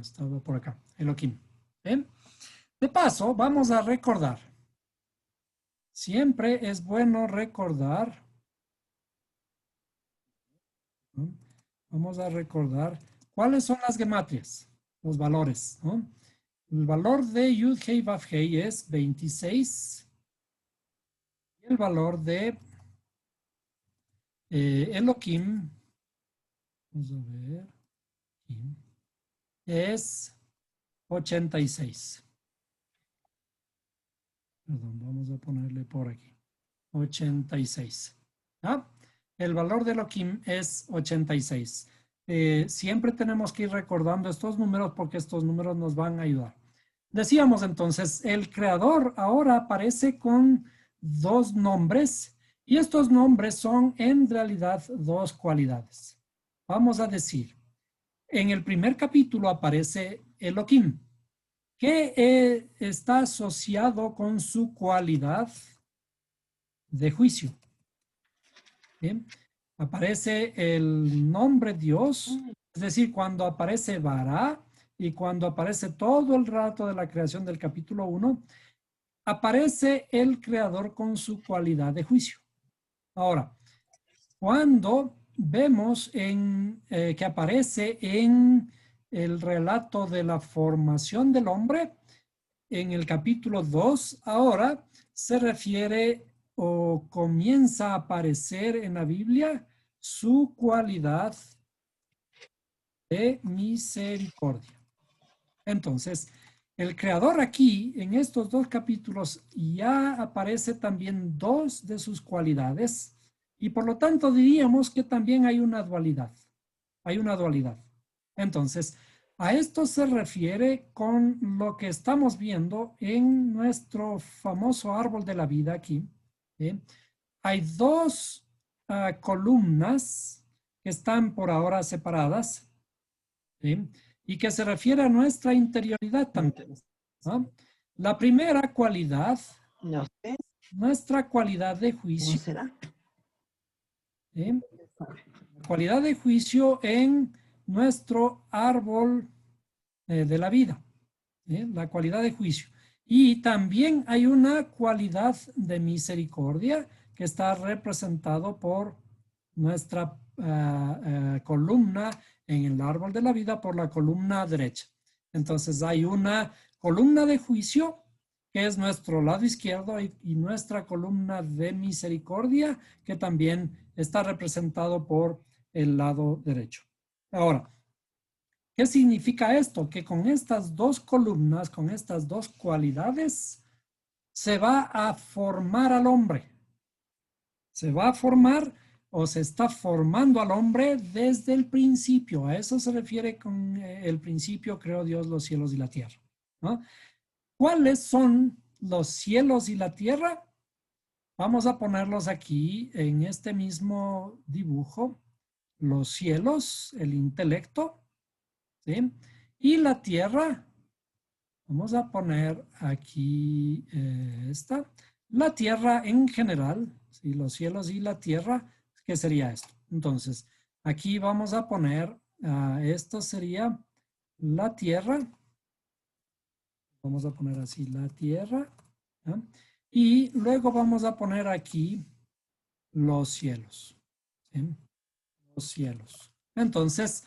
[SPEAKER 1] Estaba por acá, Elohim. ¿Ven? De paso, vamos a recordar. Siempre es bueno recordar. ¿No? Vamos a recordar cuáles son las gematrias, los valores. ¿No? El valor de Yud Hei Vav Hei es 26. Y el valor de Elohim, vamos a ver, es 86. Perdón, vamos a ponerle por aquí. 86. ¿Ah? El valor de Elohim es 86. Siempre tenemos que ir recordando estos números porque estos números nos van a ayudar. Decíamos entonces, el creador ahora aparece con dos nombres y estos nombres son en realidad dos cualidades. Vamos a decir, en el primer capítulo aparece Elohim, que está asociado con su cualidad de juicio. ¿Bien? Aparece el nombre Dios, es decir, cuando aparece Bará y cuando aparece todo el rato de la creación del capítulo 1, aparece el creador con su cualidad de juicio. Ahora, cuando vemos que aparece en el relato de la formación del hombre, en el capítulo 2, ahora se refiere o comienza a aparecer en la Biblia su cualidad de misericordia. Entonces, el creador aquí, en estos dos capítulos, ya aparece también dos de sus cualidades y por lo tanto diríamos que también hay una dualidad. Hay una dualidad. Entonces, a esto se refiere con lo que estamos viendo en nuestro famoso árbol de la vida aquí. ¿Sí? Hay dos columnas que están por ahora separadas, ¿sí? Y que se refiere a nuestra interioridad también, ¿no? La primera cualidad,
[SPEAKER 3] No sé,
[SPEAKER 1] nuestra cualidad de
[SPEAKER 3] ¿cómo
[SPEAKER 1] juicio,
[SPEAKER 3] será?
[SPEAKER 1] ¿sí? Cualidad de juicio en nuestro árbol de la vida, la cualidad de juicio. Y también hay una cualidad de misericordia que está representado por nuestra columna en el árbol de la vida, por la columna derecha. Entonces hay una columna de juicio que es nuestro lado izquierdo y nuestra columna de misericordia que también está representado por el lado derecho. Ahora, ¿qué significa esto? Que con estas dos columnas, con estas dos cualidades, se va a formar al hombre. Se va a formar o se está formando al hombre desde el principio. A eso se refiere con el principio creó Dios los cielos y la tierra, ¿no? ¿Cuáles son los cielos y la tierra? Vamos a ponerlos aquí en este mismo dibujo. Los cielos, el intelecto, ¿sí? Y la tierra, vamos a poner aquí esta. La tierra en general, ¿sí? Los cielos y la tierra, ¿qué sería esto? Entonces, aquí vamos a poner, esto sería la tierra. Vamos a poner así la tierra. ¿Ya? Y luego vamos a poner aquí los cielos. ¿Sí? Los cielos. Entonces,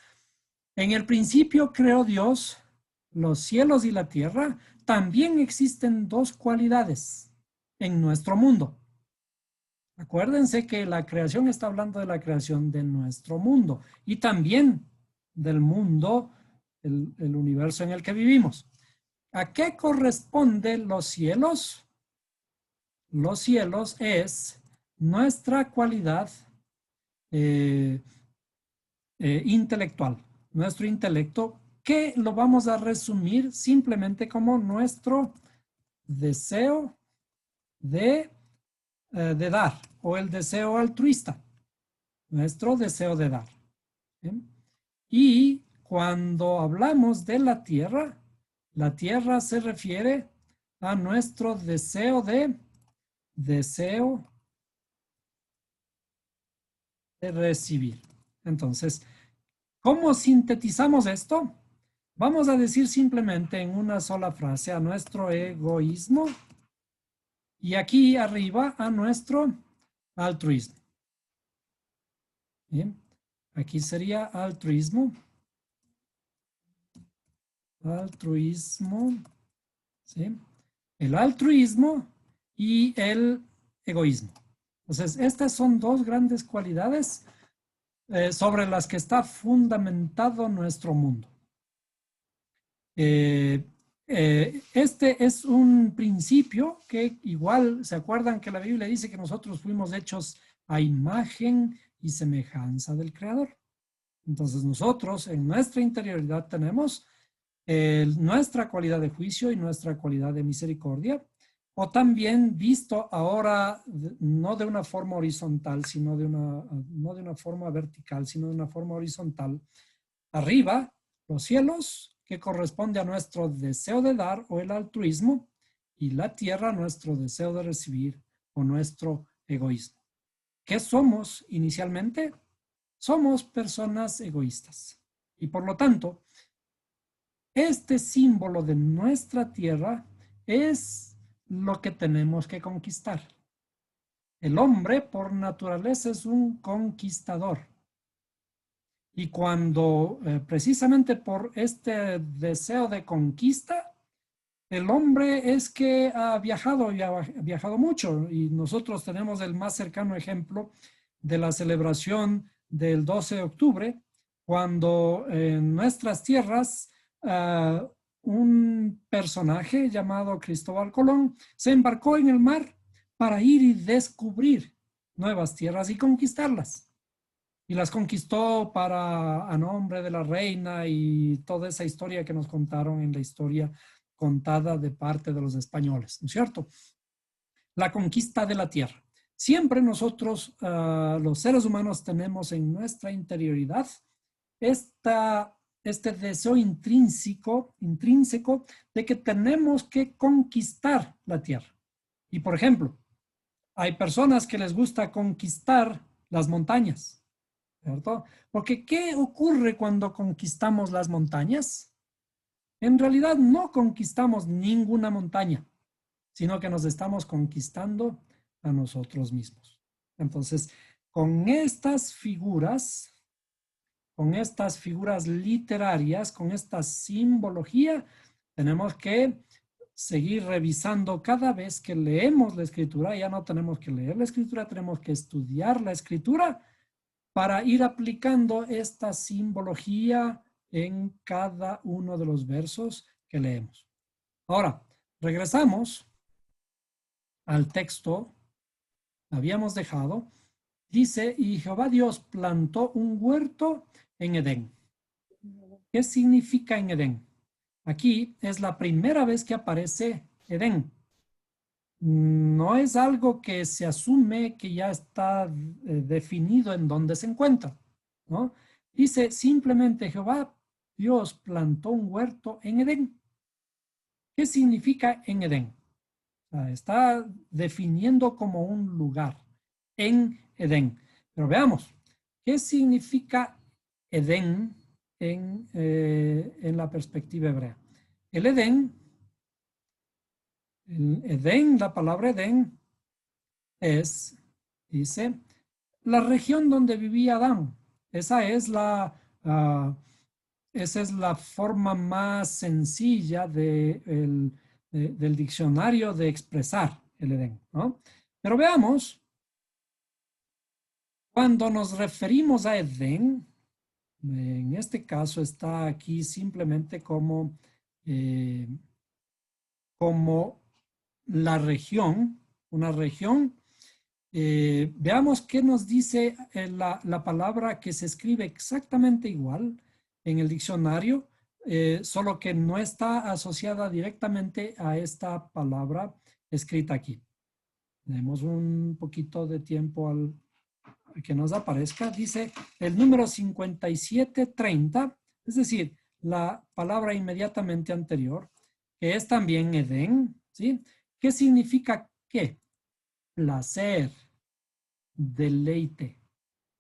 [SPEAKER 1] en el principio creó Dios los cielos y la tierra, también existen dos cualidades en nuestro mundo. Acuérdense que la creación está hablando de la creación de nuestro mundo y también del mundo, el universo en el que vivimos. ¿A qué corresponden los cielos? Los cielos es nuestra cualidad intelectual, nuestro intelecto, que lo vamos a resumir simplemente como nuestro deseo de dar, o el deseo altruista, nuestro deseo de dar. ¿Bien? Y cuando hablamos de la tierra se refiere a nuestro deseo de recibir. Entonces, ¿cómo sintetizamos esto? Vamos a decir simplemente en una sola frase a nuestro egoísmo y aquí arriba a nuestro altruismo. Bien, aquí sería altruismo. Altruismo, ¿sí? El altruismo y el egoísmo. Entonces, estas son dos grandes cualidades sobre las que está fundamentado nuestro mundo. Este es un principio que igual, ¿se acuerdan que la Biblia dice que nosotros fuimos hechos a imagen y semejanza del Creador? Entonces nosotros en nuestra interioridad tenemos nuestra cualidad de juicio y nuestra cualidad de misericordia, o también visto ahora no de una forma horizontal, sino no de una forma vertical, sino de una forma horizontal. Arriba, los cielos, que corresponde a nuestro deseo de dar o el altruismo, y la tierra, nuestro deseo de recibir o nuestro egoísmo. ¿Qué somos inicialmente? Somos personas egoístas. Y por lo tanto, este símbolo de nuestra tierra es lo que tenemos que conquistar. El hombre por naturaleza es un conquistador. Y cuando precisamente por este deseo de conquista, el hombre es que ha viajado y ha viajado mucho. Y nosotros tenemos el más cercano ejemplo de la celebración del 12 de octubre, cuando en nuestras tierras un personaje llamado Cristóbal Colón se embarcó en el mar para ir y descubrir nuevas tierras y conquistarlas. Y las conquistó a nombre de la reina y toda esa historia que nos contaron en la historia contada de parte de los españoles, ¿no es cierto? La conquista de la tierra. Siempre nosotros, los seres humanos, tenemos en nuestra interioridad este deseo intrínseco de que tenemos que conquistar la tierra. Y por ejemplo, hay personas que les gusta conquistar las montañas, ¿cierto? Porque ¿qué ocurre cuando conquistamos las montañas? En realidad no conquistamos ninguna montaña, sino que nos estamos conquistando a nosotros mismos. Entonces, con estas figuras literarias, con esta simbología, tenemos que seguir revisando cada vez que leemos la escritura. Ya no tenemos que leer la escritura, tenemos que estudiar la escritura para ir aplicando esta simbología en cada uno de los versos que leemos. Ahora, regresamos al texto, habíamos dejado, dice, y Jehová Dios plantó un huerto en Edén. ¿Qué significa en Edén? Aquí es la primera vez que aparece Edén. No es algo que se asume que ya está definido en dónde se encuentra, ¿no? Dice simplemente Jehová Dios plantó un huerto en Edén. ¿Qué significa en Edén? O sea, está definiendo como un lugar en Edén. Pero veamos, ¿qué significa Edén en la perspectiva hebrea? El Edén, la palabra Edén es, dice, la región donde vivía Adán. Esa es esa es la forma más sencilla del diccionario de expresar el Edén, ¿no? Pero veamos, cuando nos referimos a Edén, en este caso está aquí simplemente como la región, una región. Veamos qué nos dice la palabra que se escribe exactamente igual en el diccionario, solo que no está asociada directamente a esta palabra escrita aquí. Demos un poquito de tiempo al que nos aparezca. Dice el número 5730, es decir, la palabra inmediatamente anterior, que es también Edén, ¿sí? ¿Qué significa qué? Placer, deleite,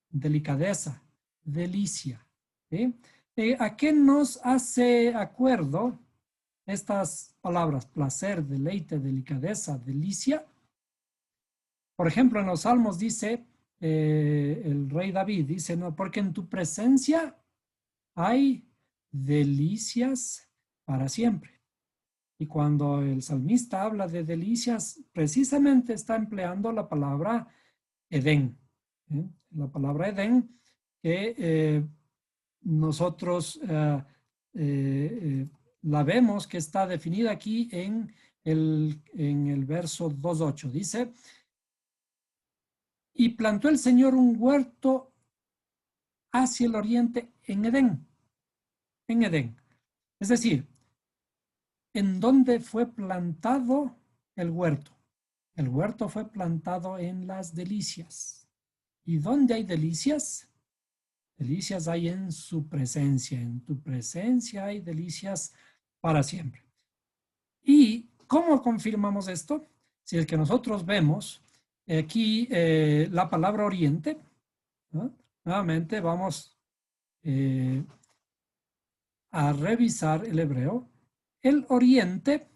[SPEAKER 1] delicadeza, delicia. ¿Sí? ¿A qué nos hace acuerdo estas palabras? Placer, deleite, delicadeza, delicia. Por ejemplo, en los Salmos dice, el rey David dice, no, porque en tu presencia hay delicias para siempre. Y cuando el salmista habla de delicias, precisamente está empleando la palabra Edén. La palabra Edén que nosotros la vemos que está definida aquí en el verso 2.8. Dice, y plantó el Señor un huerto hacia el oriente en Edén. En Edén. Es decir, ¿en dónde fue plantado el huerto? El huerto fue plantado en las delicias. ¿Y dónde hay delicias? Delicias hay en su presencia. En tu presencia hay delicias para siempre. ¿Y cómo confirmamos esto? Si es que nosotros vemos aquí la palabra oriente, ¿no? Nuevamente vamos a revisar el hebreo. El oriente,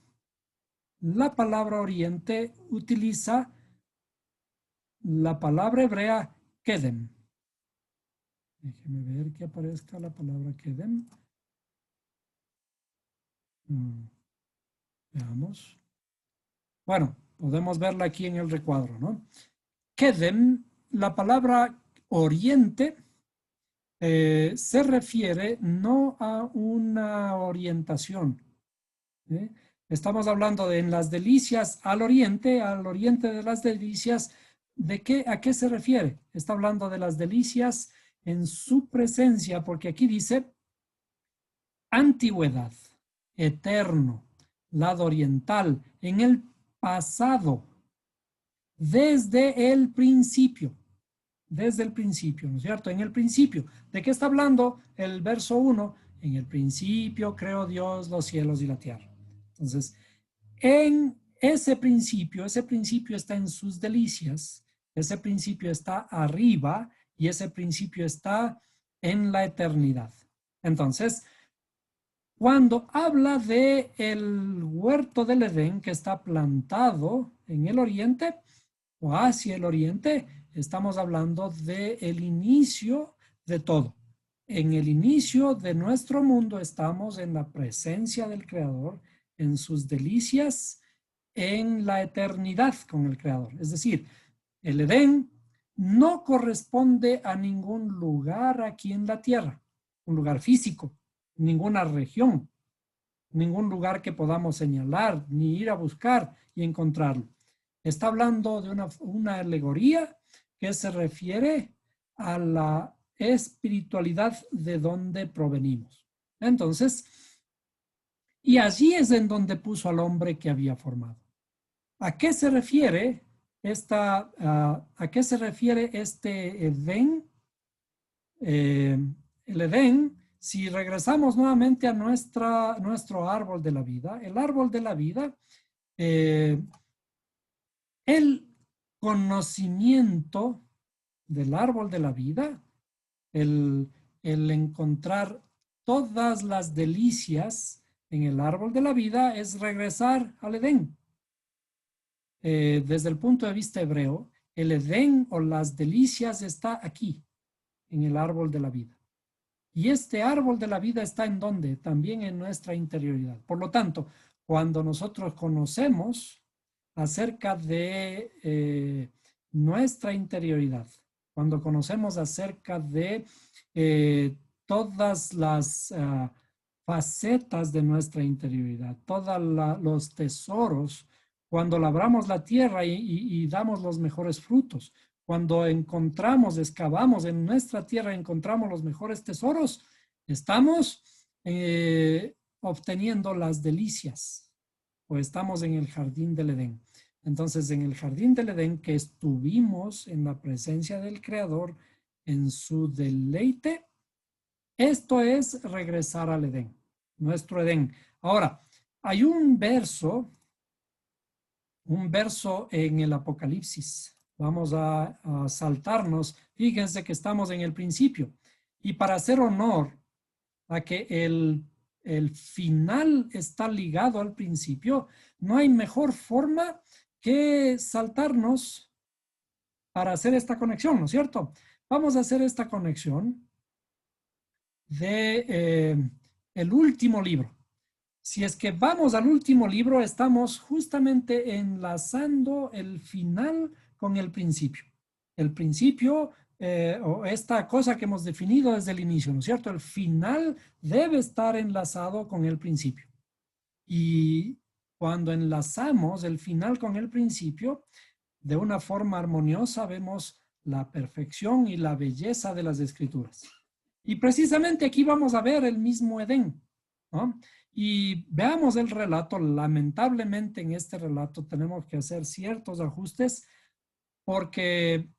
[SPEAKER 1] la palabra oriente utiliza la palabra hebrea kedem. Déjeme ver que aparezca la palabra kedem. Veamos. Bueno, podemos verla aquí en el recuadro, ¿no? Kedem, la palabra oriente, se refiere no a una orientación. ¿Eh? Estamos hablando de en las delicias al oriente de las delicias. ¿A qué se refiere? Está hablando de las delicias en su presencia, porque aquí dice antigüedad, eterno, lado oriental, en el pasado, desde el principio, ¿no es cierto? En el principio. ¿De qué está hablando el verso 1? En el principio creó Dios los cielos y la tierra. Entonces, en ese principio está en sus delicias, ese principio está arriba y ese principio está en la eternidad. Entonces, cuando habla de el huerto del Edén que está plantado en el oriente o hacia el oriente, estamos hablando del inicio de todo. En el inicio de nuestro mundo estamos en la presencia del Creador, en sus delicias, en la eternidad con el Creador. Es decir, el Edén no corresponde a ningún lugar aquí en la tierra, un lugar físico, ninguna región, ningún lugar que podamos señalar, ni ir a buscar y encontrarlo. Está hablando de una alegoría que se refiere a la espiritualidad de donde provenimos. Entonces, y allí es en donde puso al hombre que había formado. ¿A qué se refiere a qué se refiere este Edén? El Edén, si regresamos nuevamente a nuestro árbol de la vida, el árbol de la vida, el conocimiento del árbol de la vida, el encontrar todas las delicias en el árbol de la vida es regresar al Edén. Desde el punto de vista hebreo, el Edén o las delicias está aquí, en el árbol de la vida. Y este árbol de la vida está ¿en dónde? También en nuestra interioridad. Por lo tanto, cuando nosotros conocemos acerca de nuestra interioridad, cuando conocemos acerca de todas las facetas de nuestra interioridad, todos los tesoros, cuando labramos la tierra y damos los mejores frutos, cuando encontramos, excavamos en nuestra tierra, encontramos los mejores tesoros, estamos obteniendo las delicias o estamos en el jardín del Edén. Entonces, en el jardín del Edén que estuvimos en la presencia del Creador, en su deleite, esto es regresar al Edén, nuestro Edén. Ahora, hay un verso en el Apocalipsis. Vamos a saltarnos. Fíjense que estamos en el principio. Y para hacer honor a que el final está ligado al principio, no hay mejor forma que saltarnos para hacer esta conexión, ¿no es cierto? Vamos a hacer esta conexión de el último libro. Si es que vamos al último libro, estamos justamente enlazando el final con el principio. El principio o esta cosa que hemos definido desde el inicio, ¿no es cierto? El final debe estar enlazado con el principio. Y cuando enlazamos el final con el principio, de una forma armoniosa vemos la perfección y la belleza de las escrituras. Y precisamente aquí vamos a ver el mismo Edén, ¿no? Y veamos el relato. Lamentablemente en este relato tenemos que hacer ciertos ajustes porque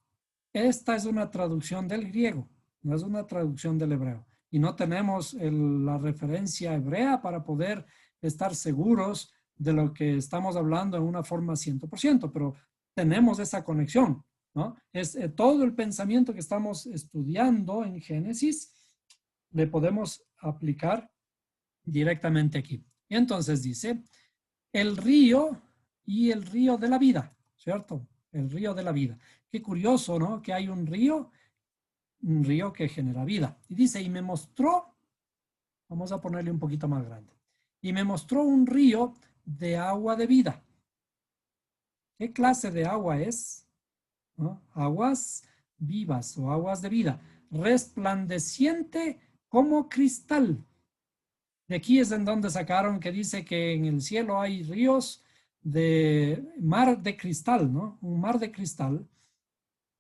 [SPEAKER 1] esta es una traducción del griego, no es una traducción del hebreo. Y no tenemos la referencia hebrea para poder estar seguros de lo que estamos hablando en una forma 100%, pero tenemos esa conexión, ¿no? Es todo el pensamiento que estamos estudiando en Génesis, le podemos aplicar directamente aquí. Y entonces dice, el río y el río de la vida, ¿cierto? El río de la vida. Qué curioso, ¿no? Que hay un río que genera vida. Y dice, y me mostró, vamos a ponerle un poquito más grande, y me mostró un río de agua de vida. ¿Qué clase de agua es? ¿No? Aguas vivas o aguas de vida, resplandeciente como cristal. De aquí es en donde sacaron que dice que en el cielo hay ríos de mar de cristal, ¿no? Un mar de cristal.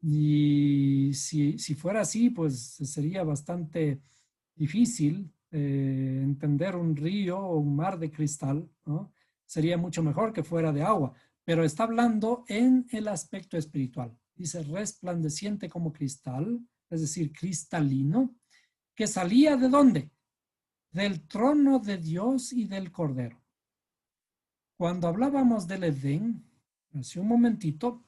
[SPEAKER 1] Y si fuera así, pues sería bastante difícil entender un río o un mar de cristal, ¿no? Sería mucho mejor que fuera de agua, pero está hablando en el aspecto espiritual. Dice resplandeciente como cristal, es decir, cristalino, que salía ¿de dónde? Del trono de Dios y del Cordero. Cuando hablábamos del Edén, hace un momentito,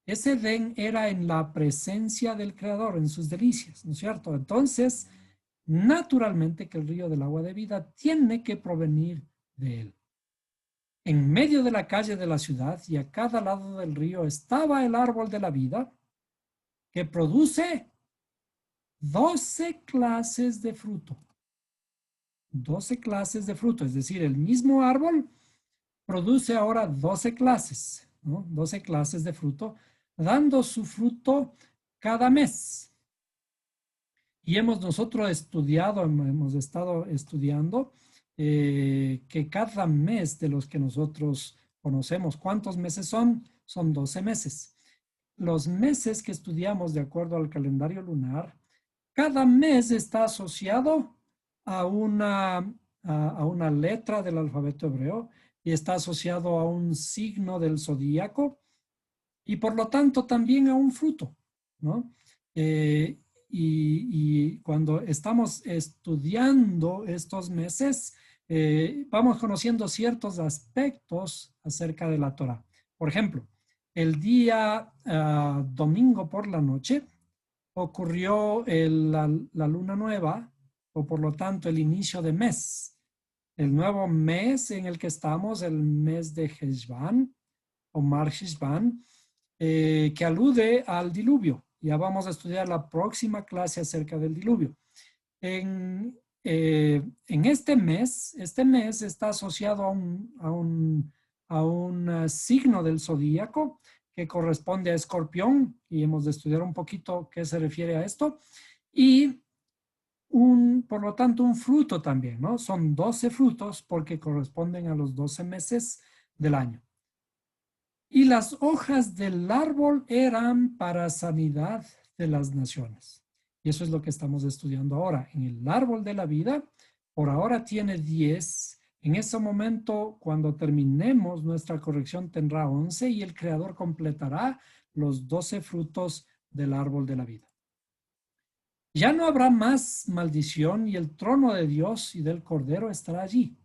[SPEAKER 1] ese Edén era en la presencia del Creador, en sus delicias, ¿no es cierto? Entonces, naturalmente que el río del agua de vida tiene que provenir de él. En medio de la calle de la ciudad y a cada lado del río estaba el árbol de la vida que produce 12 clases de fruto. 12 clases de fruto, es decir, el mismo árbol produce ahora 12 clases, ¿no? 12 clases de fruto, dando su fruto cada mes. Y hemos nosotros estudiado, hemos estado estudiando que cada mes de los que nosotros conocemos, ¿cuántos meses son? Son 12 meses. Los meses que estudiamos de acuerdo al calendario lunar, cada mes está asociado a una letra del alfabeto hebreo y está asociado a un signo del zodíaco y por lo tanto también a un fruto, ¿no? Y cuando estamos estudiando estos meses, vamos conociendo ciertos aspectos acerca de la Torah. Por ejemplo, el día domingo por la noche ocurrió la luna nueva, o por lo tanto el inicio de mes. El nuevo mes en el que estamos, el mes de Heshvan, o Mar Heshvan, que alude al diluvio. Ya vamos a estudiar la próxima clase acerca del diluvio. en este mes está asociado a un signo del zodíaco que corresponde a Escorpión, y hemos de estudiar un poquito qué se refiere a esto, y por lo tanto, un fruto también, ¿no? Son 12 frutos porque corresponden a los 12 meses del año. Y las hojas del árbol eran para sanidad de las naciones. Y eso es lo que estamos estudiando ahora. En el árbol de la vida, por ahora tiene 10. En ese momento, cuando terminemos nuestra corrección, tendrá 11 y el Creador completará los 12 frutos del árbol de la vida. Ya no habrá más maldición y el trono de Dios y del Cordero estará allí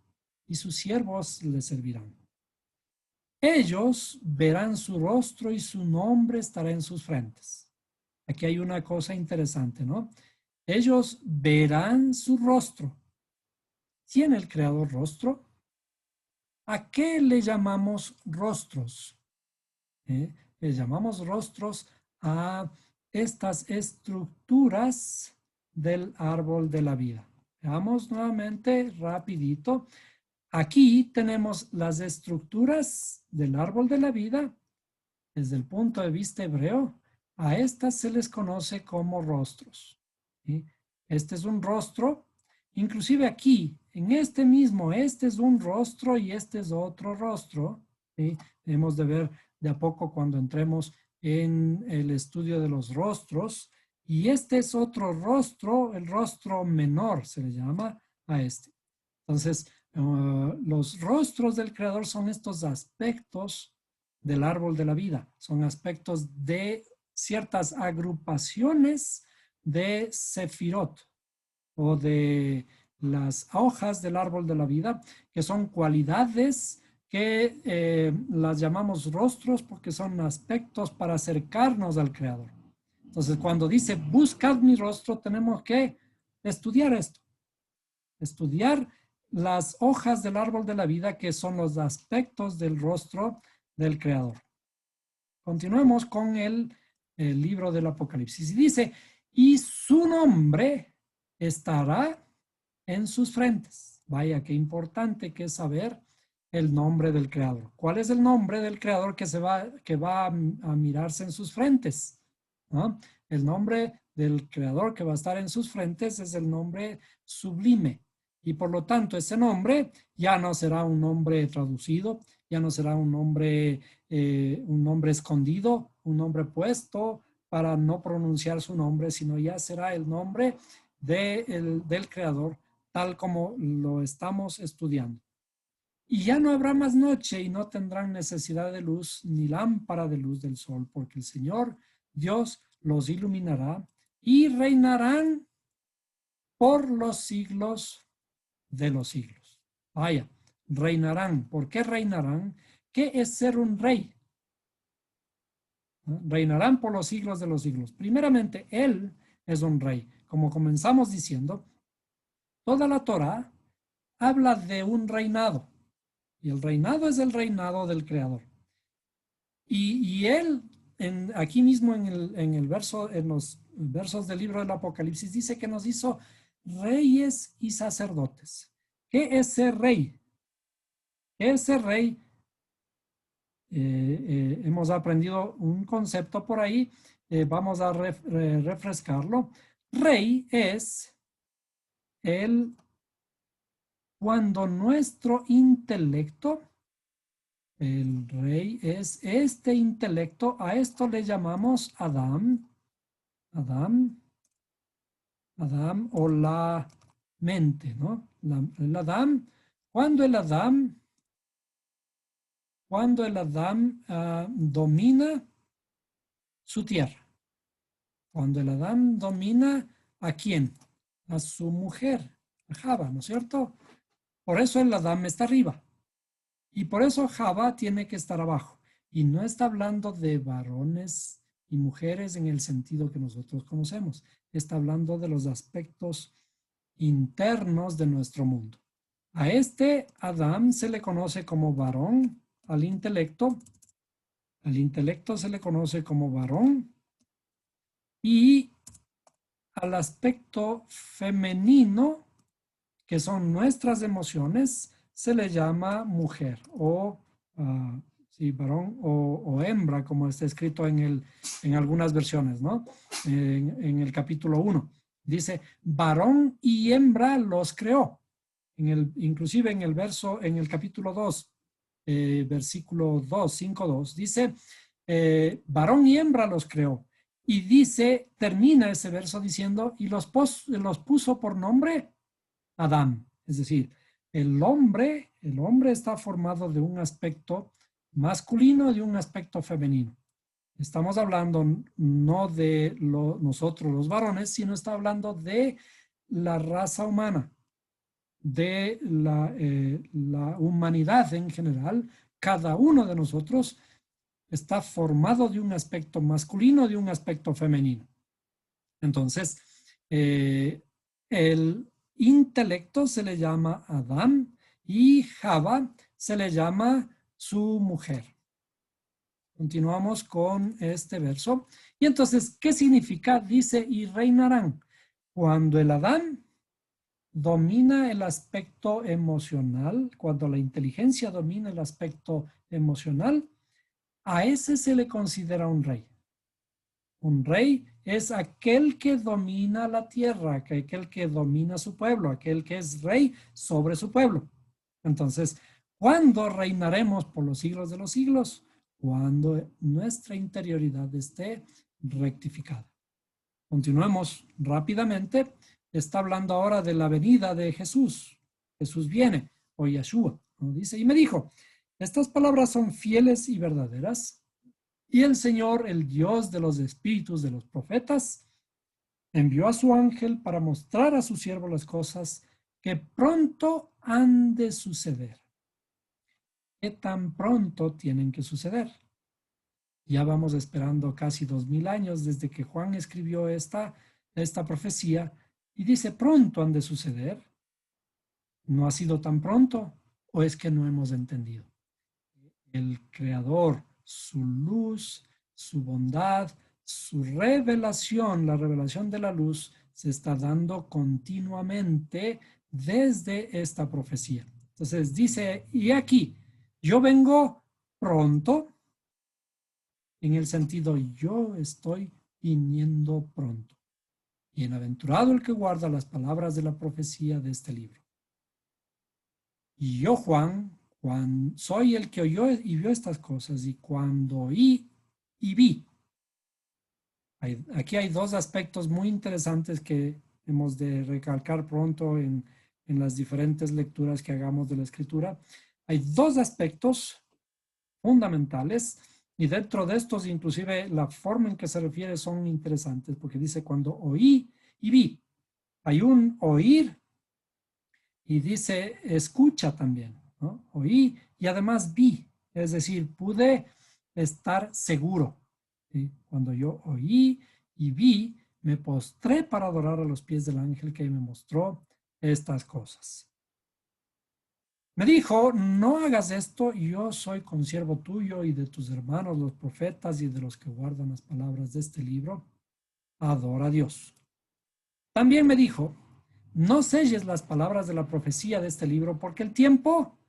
[SPEAKER 1] y sus siervos le servirán. Ellos verán su rostro y su nombre estará en sus frentes. Aquí hay una cosa interesante, ¿no? Ellos verán su rostro. ¿Tiene el Creador rostro? ¿A qué le llamamos rostros? Le llamamos rostros a estas estructuras del árbol de la vida. Veamos nuevamente rapidito. Aquí tenemos las estructuras del árbol de la vida desde el punto de vista hebreo. A estas se les conoce como rostros. ¿Sí? Este es un rostro. Inclusive aquí, en este mismo, este es un rostro y este es otro rostro. ¿Sí? Debemos de ver de a poco cuando entremos en el estudio de los rostros. Y este es otro rostro, el rostro menor se le llama a este. Entonces, los rostros del Creador son estos aspectos del árbol de la vida. Son aspectos de ciertas agrupaciones de sefirot o de las hojas del árbol de la vida, que son cualidades que las llamamos rostros porque son aspectos para acercarnos al Creador. Entonces, cuando dice, buscad mi rostro, tenemos que estudiar esto. Estudiar las hojas del árbol de la vida, que son los aspectos del rostro del Creador. Continuemos con el libro del Apocalipsis. Y dice, y su nombre estará en sus frentes. Vaya, qué importante que es saber el nombre del Creador. ¿Cuál es el nombre del Creador que va a mirarse en sus frentes? ¿No? El nombre del Creador que va a estar en sus frentes es el nombre sublime. Y por lo tanto, ese nombre ya no será un nombre traducido, ya no será un nombre escondido, un nombre puesto para no pronunciar su nombre, sino ya será el nombre del Creador, tal como lo estamos estudiando. Y ya no habrá más noche y no tendrán necesidad de luz ni lámpara de luz del sol, porque el Señor Dios los iluminará y reinarán por los siglos de los siglos. Vaya, reinarán. ¿Por qué reinarán? ¿Qué es ser un rey? ¿No? Reinarán por los siglos de los siglos. Primeramente, Él es un rey. Como comenzamos diciendo, toda la Torah habla de un reinado. Y el reinado es el reinado del Creador. Y Él, aquí mismo en los versos del libro del Apocalipsis, dice que nos hizo reyes y sacerdotes. ¿Qué es ser rey? ¿Qué es ser rey? Hemos aprendido un concepto por ahí, vamos a refrescarlo. Rey es cuando nuestro intelecto, el rey es este intelecto, a esto le llamamos Adam o la mente, ¿no? El Adam, cuando el Adam domina su tierra. Cuando el Adán domina, ¿a quién? A su mujer, a Java, ¿no es cierto? Por eso el Adán está arriba. Y por eso Java tiene que estar abajo. Y no está hablando de varones y mujeres en el sentido que nosotros conocemos. Está hablando de los aspectos internos de nuestro mundo. A este Adán se le conoce como varón, al intelecto se le conoce como varón y al aspecto femenino, que son nuestras emociones, se le llama mujer o sí, varón o hembra, como está escrito en algunas versiones, ¿no? En el capítulo 1. Dice, varón y hembra los creó. Inclusive en el capítulo 2, versículo 2, 5:2, dice, varón y hembra los creó. Y dice, termina ese verso diciendo, y los puso por nombre Adán. Es decir, el hombre está formado de un aspecto masculino y de un aspecto femenino. Estamos hablando no de nosotros los varones, sino está hablando de la raza humana, de la humanidad en general. Cada uno de nosotros está formado de un aspecto masculino y de un aspecto femenino. Entonces, el intelecto se le llama Adán y Java se le llama su mujer. Continuamos con este verso. Y entonces, ¿qué significa? Dice, y reinarán. Cuando el Adán domina el aspecto emocional, cuando la inteligencia domina el aspecto emocional, a ese se le considera un rey. Un rey es aquel que domina la tierra, aquel que domina su pueblo, aquel que es rey sobre su pueblo. Entonces, ¿cuándo reinaremos por los siglos de los siglos? Cuando nuestra interioridad esté rectificada. Continuemos rápidamente. Está hablando ahora de la venida de Jesús. Jesús viene, o Yeshua, ¿no? Dice, y me dijo, estas palabras son fieles y verdaderas. Y el Señor, el Dios de los espíritus de los profetas, envió a su ángel para mostrar a su siervo las cosas que pronto han de suceder. ¿Qué tan pronto tienen que suceder? Ya vamos esperando casi 2000 años desde que Juan escribió esta profecía y dice pronto han de suceder. ¿No ha sido tan pronto o es que no hemos entendido? El Creador, su luz, su bondad, su revelación, la revelación de la luz, se está dando continuamente desde esta profecía. Entonces dice, y aquí, yo vengo pronto, en el sentido, yo estoy viniendo pronto. Bienaventurado el que guarda las palabras de la profecía de este libro. Y yo, Juan, soy el que oyó y vio estas cosas, y cuando oí y vi. Aquí hay dos aspectos muy interesantes que hemos de recalcar pronto en las diferentes lecturas que hagamos de la Escritura. Hay dos aspectos fundamentales y dentro de estos inclusive la forma en que se refiere son interesantes porque dice cuando oí y vi. Hay un oír y dice escucha también, ¿no? Oí y además vi, es decir, pude estar seguro. ¿Sí? Cuando yo oí y vi, me postré para adorar a los pies del ángel que me mostró estas cosas. Me dijo, no hagas esto, yo soy consiervo tuyo y de tus hermanos los profetas y de los que guardan las palabras de este libro. Adora a Dios. También me dijo, no selles las palabras de la profecía de este libro porque el tiempo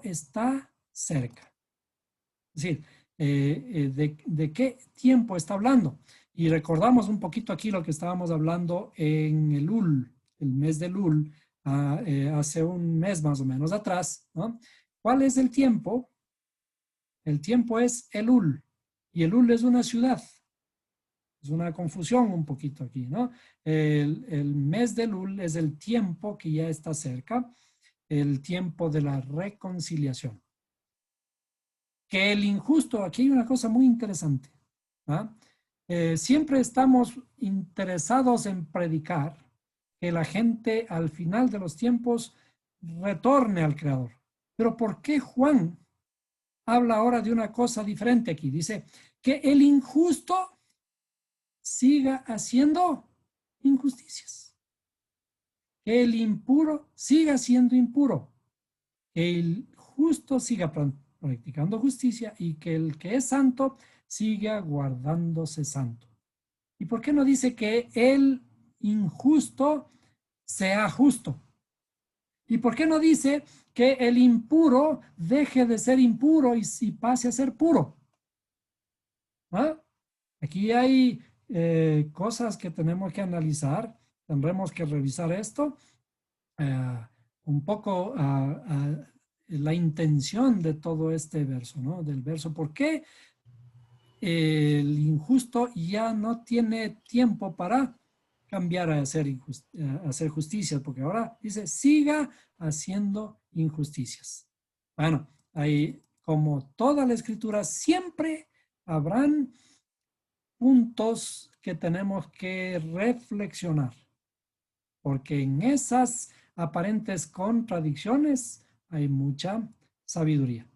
[SPEAKER 1] está cerca. Es decir, ¿de qué tiempo está hablando? Y recordamos un poquito aquí lo que estábamos hablando en el mes de Elul, hace un mes más o menos atrás, ¿no? ¿Cuál es el tiempo? El tiempo es Elul, y Elul es una ciudad. Es una confusión un poquito aquí, ¿no? El mes de Elul es el tiempo que ya está cerca, el tiempo de la reconciliación. Que el injusto, aquí hay una cosa muy interesante, ¿ah? Siempre estamos interesados en predicar que la gente al final de los tiempos retorne al Creador. Pero ¿por qué Juan habla ahora de una cosa diferente aquí? Dice que el injusto siga haciendo injusticias, que el impuro siga siendo impuro, que el justo siga practicando justicia y que el que es santo siga guardándose santo. ¿Y por qué no dice que el injusto sea justo? ¿Y por qué no dice que el impuro deje de ser impuro y pase a ser puro? ¿Ah? Aquí hay cosas que tenemos que analizar, tendremos que revisar esto, un poco la intención de todo este verso, ¿no? Del verso, ¿por qué el injusto ya no tiene tiempo para cambiar a hacer justicias? Porque ahora dice, siga haciendo injusticias. Bueno, ahí, como toda la escritura, siempre habrán puntos que tenemos que reflexionar, porque en esas aparentes contradicciones hay mucha sabiduría.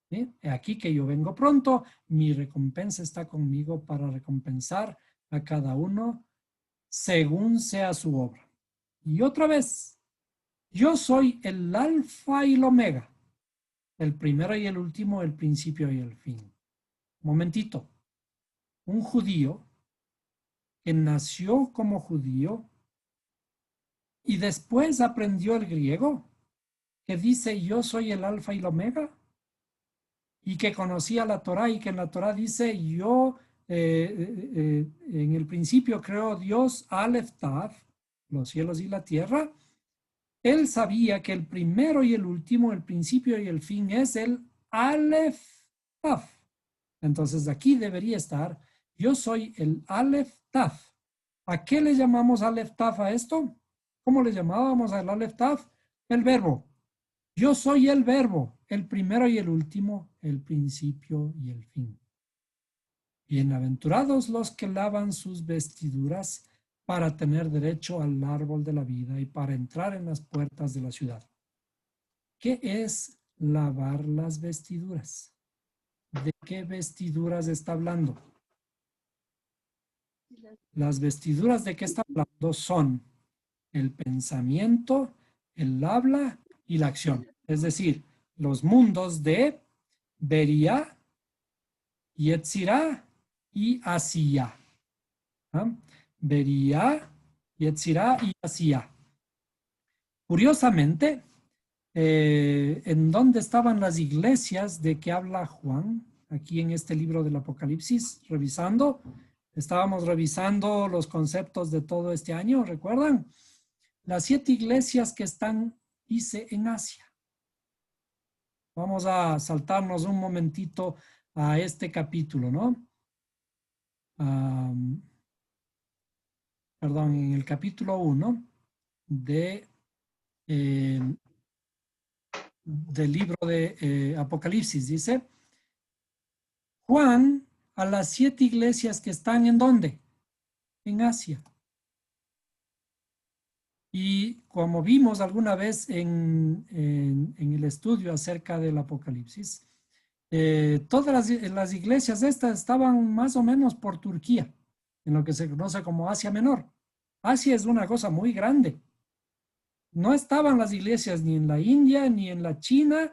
[SPEAKER 1] ¿Sí? Aquí que yo vengo pronto, mi recompensa está conmigo para recompensar a cada uno según sea su obra. Y otra vez, yo soy el alfa y el omega, el primero y el último, el principio y el fin. Momentito, un judío que nació como judío y después aprendió el griego, que dice yo soy el alfa y el omega, y que conocía la Torá y que en la Torá dice yo en el principio creó Dios Aleph Tav, los cielos y la tierra. Él sabía que el primero y el último, el principio y el fin es el Aleph Tav. Entonces aquí debería estar yo soy el Aleph Tav. ¿A qué le llamamos Aleph Tav a esto? ¿Cómo le llamábamos al Aleph Tav? El verbo. Yo soy el verbo, el primero y el último, el principio y el fin. Bienaventurados los que lavan sus vestiduras para tener derecho al árbol de la vida y para entrar en las puertas de la ciudad. ¿Qué es lavar las vestiduras? ¿De qué vestiduras está hablando? Las vestiduras de qué está hablando son el pensamiento, el habla y la acción. Es decir, los mundos de Beria, Yetzirah y Asiyah. ¿Ah? Beria, Yetzirah y Asiyah. Curiosamente, ¿en dónde estaban las iglesias de que habla Juan? Aquí en este libro del Apocalipsis, revisando. Estábamos revisando los conceptos de todo este año, ¿recuerdan? Las 7 iglesias que están, dice, en Asia. Vamos a saltarnos un momentito a este capítulo, ¿no? Perdón, en el capítulo 1 del libro de Apocalipsis, dice, Juan a las 7 iglesias que están ¿en dónde? En Asia. Y como vimos alguna vez en el estudio acerca del Apocalipsis, todas las iglesias estas estaban más o menos por Turquía, en lo que se conoce como Asia Menor. Asia es una cosa muy grande. No estaban las iglesias ni en la India, ni en la China,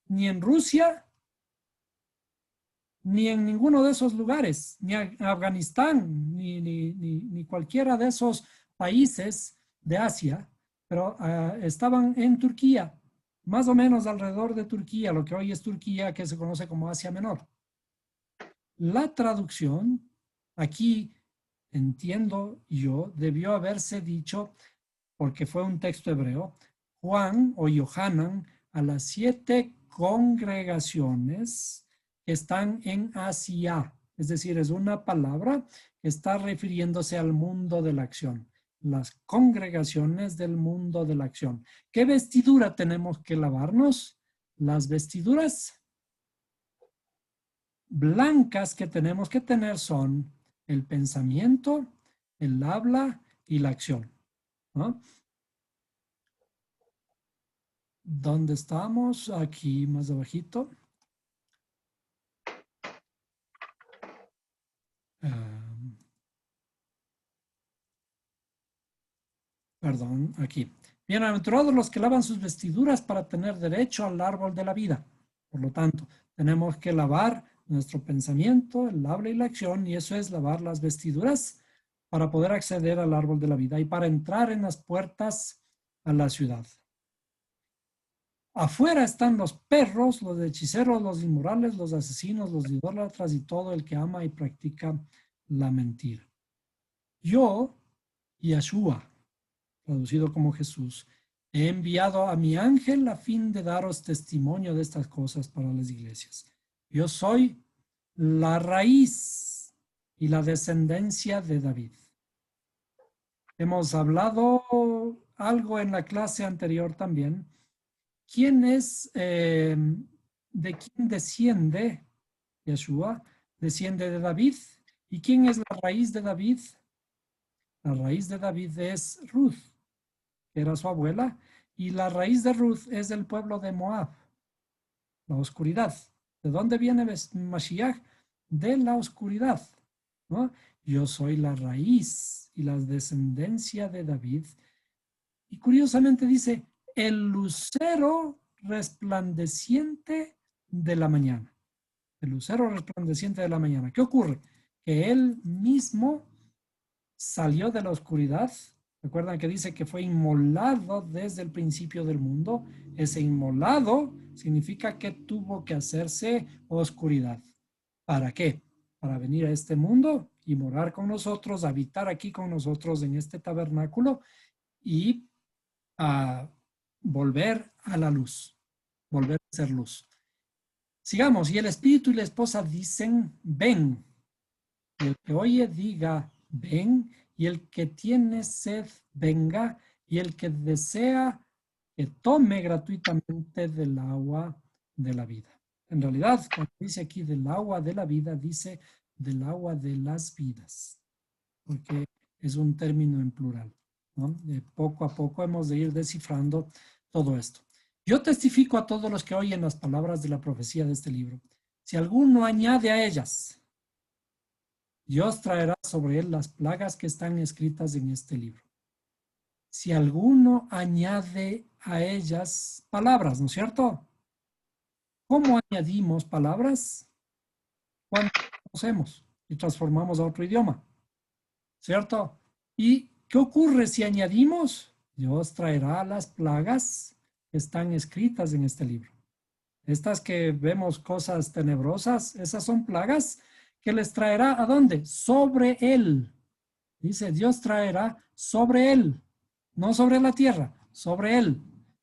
[SPEAKER 1] ni en Rusia, ni en ninguno de esos lugares, ni en Afganistán, ni cualquiera de esos países de Asia, pero estaban en Turquía, más o menos alrededor de Turquía, lo que hoy es Turquía, que se conoce como Asia Menor. La traducción, aquí entiendo yo, debió haberse dicho, porque fue un texto hebreo, Juan o Yohanan a las 7 congregaciones que están en Asia. Es decir, es una palabra que está refiriéndose al mundo de la acción. Las congregaciones del mundo de la acción. ¿Qué vestidura tenemos que lavarnos? Las vestiduras blancas que tenemos que tener son el pensamiento, el habla y la acción, ¿no? ¿Dónde estamos? Aquí más abajito. Perdón, aquí. Bienaventurados los que lavan sus vestiduras para tener derecho al árbol de la vida. Por lo tanto, tenemos que lavar nuestro pensamiento, el habla y la acción, y eso es lavar las vestiduras para poder acceder al árbol de la vida y para entrar en las puertas a la ciudad. Afuera están los perros, los hechiceros, los inmorales, los asesinos, los idólatras y todo el que ama y practica la mentira. Yo, Yeshua, traducido como Jesús, he enviado a mi ángel a fin de daros testimonio de estas cosas para las iglesias. Yo soy la raíz y la descendencia de David. Hemos hablado algo en la clase anterior también. ¿Quién es, de quién desciende Yeshua? Desciende de David. ¿Y quién es la raíz de David? La raíz de David es Ruth, que era su abuela, y la raíz de Ruth es el pueblo de Moab, la oscuridad. ¿De dónde viene Mashiach? De la oscuridad, ¿no? Yo soy la raíz y la descendencia de David. Y curiosamente dice, el lucero resplandeciente de la mañana. El lucero resplandeciente de la mañana. ¿Qué ocurre? Que él mismo salió de la oscuridad. Recuerdan que dice que fue inmolado desde el principio del mundo. Ese inmolado significa que tuvo que hacerse oscuridad. ¿Para qué? Para venir a este mundo y morar con nosotros, habitar aquí con nosotros en este tabernáculo y a volver a la luz, volver a ser luz. Sigamos, y el espíritu y la esposa dicen, ven. El que oye diga, ven, y el que tiene sed, venga, y el que desea, que tome gratuitamente del agua de la vida. En realidad, cuando dice aquí del agua de la vida, dice del agua de las vidas, porque es un término en plural, ¿no? Poco a poco hemos de ir descifrando todo esto. Yo testifico a todos los que oyen las palabras de la profecía de este libro. Si alguno añade a ellas, Dios traerá sobre él las plagas que están escritas en este libro. Si alguno añade a ellas palabras, ¿no es cierto? ¿Cómo añadimos palabras? Cuando conocemos y transformamos a otro idioma, ¿cierto? ¿Y qué ocurre si añadimos? Dios traerá las plagas que están escritas en este libro. Estas que vemos cosas tenebrosas, esas son plagas que les traerá ¿a dónde? Sobre él. Dice, Dios traerá sobre él, no sobre la tierra, sobre él.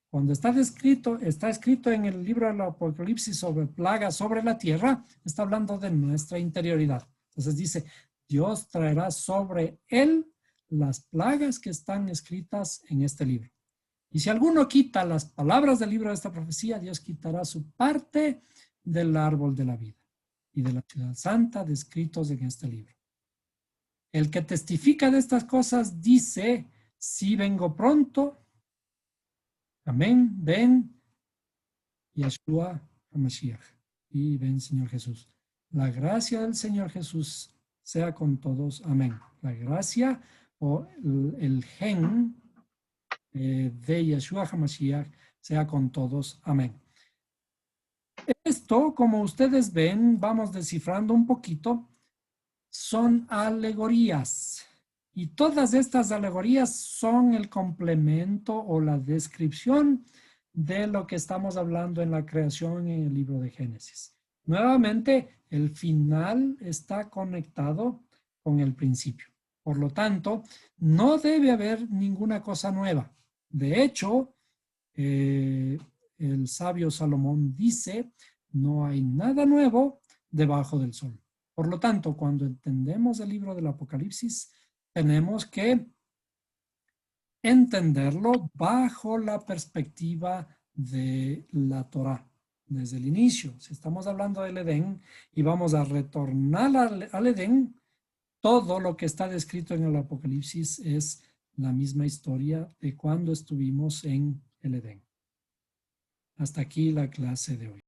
[SPEAKER 1] Cuando está escrito en el libro del Apocalipsis sobre plagas sobre la tierra, está hablando de nuestra interioridad. Entonces dice, Dios traerá sobre él las plagas que están escritas en este libro. Y si alguno quita las palabras del libro de esta profecía, Dios quitará su parte del árbol de la vida y de la ciudad santa descritos en este libro. El que testifica de estas cosas dice, sí vengo pronto. Amén, ven, Yeshua HaMashiach. Y ven, Señor Jesús. La gracia del Señor Jesús sea con todos. Amén. La gracia o el gen de Yeshua HaMashiach sea con todos. Amén. Esto, como ustedes ven, vamos descifrando un poquito, son alegorías. Y todas estas alegorías son el complemento o la descripción de lo que estamos hablando en la creación en el libro de Génesis. Nuevamente, el final está conectado con el principio. Por lo tanto, no debe haber ninguna cosa nueva. De hecho, el sabio Salomón dice, no hay nada nuevo debajo del sol. Por lo tanto, cuando entendemos el libro del Apocalipsis, tenemos que entenderlo bajo la perspectiva de la Torá, desde el inicio. Si estamos hablando del Edén y vamos a retornar al Edén, todo lo que está descrito en el Apocalipsis es la misma historia de cuando estuvimos en el Edén. Hasta aquí la clase de hoy.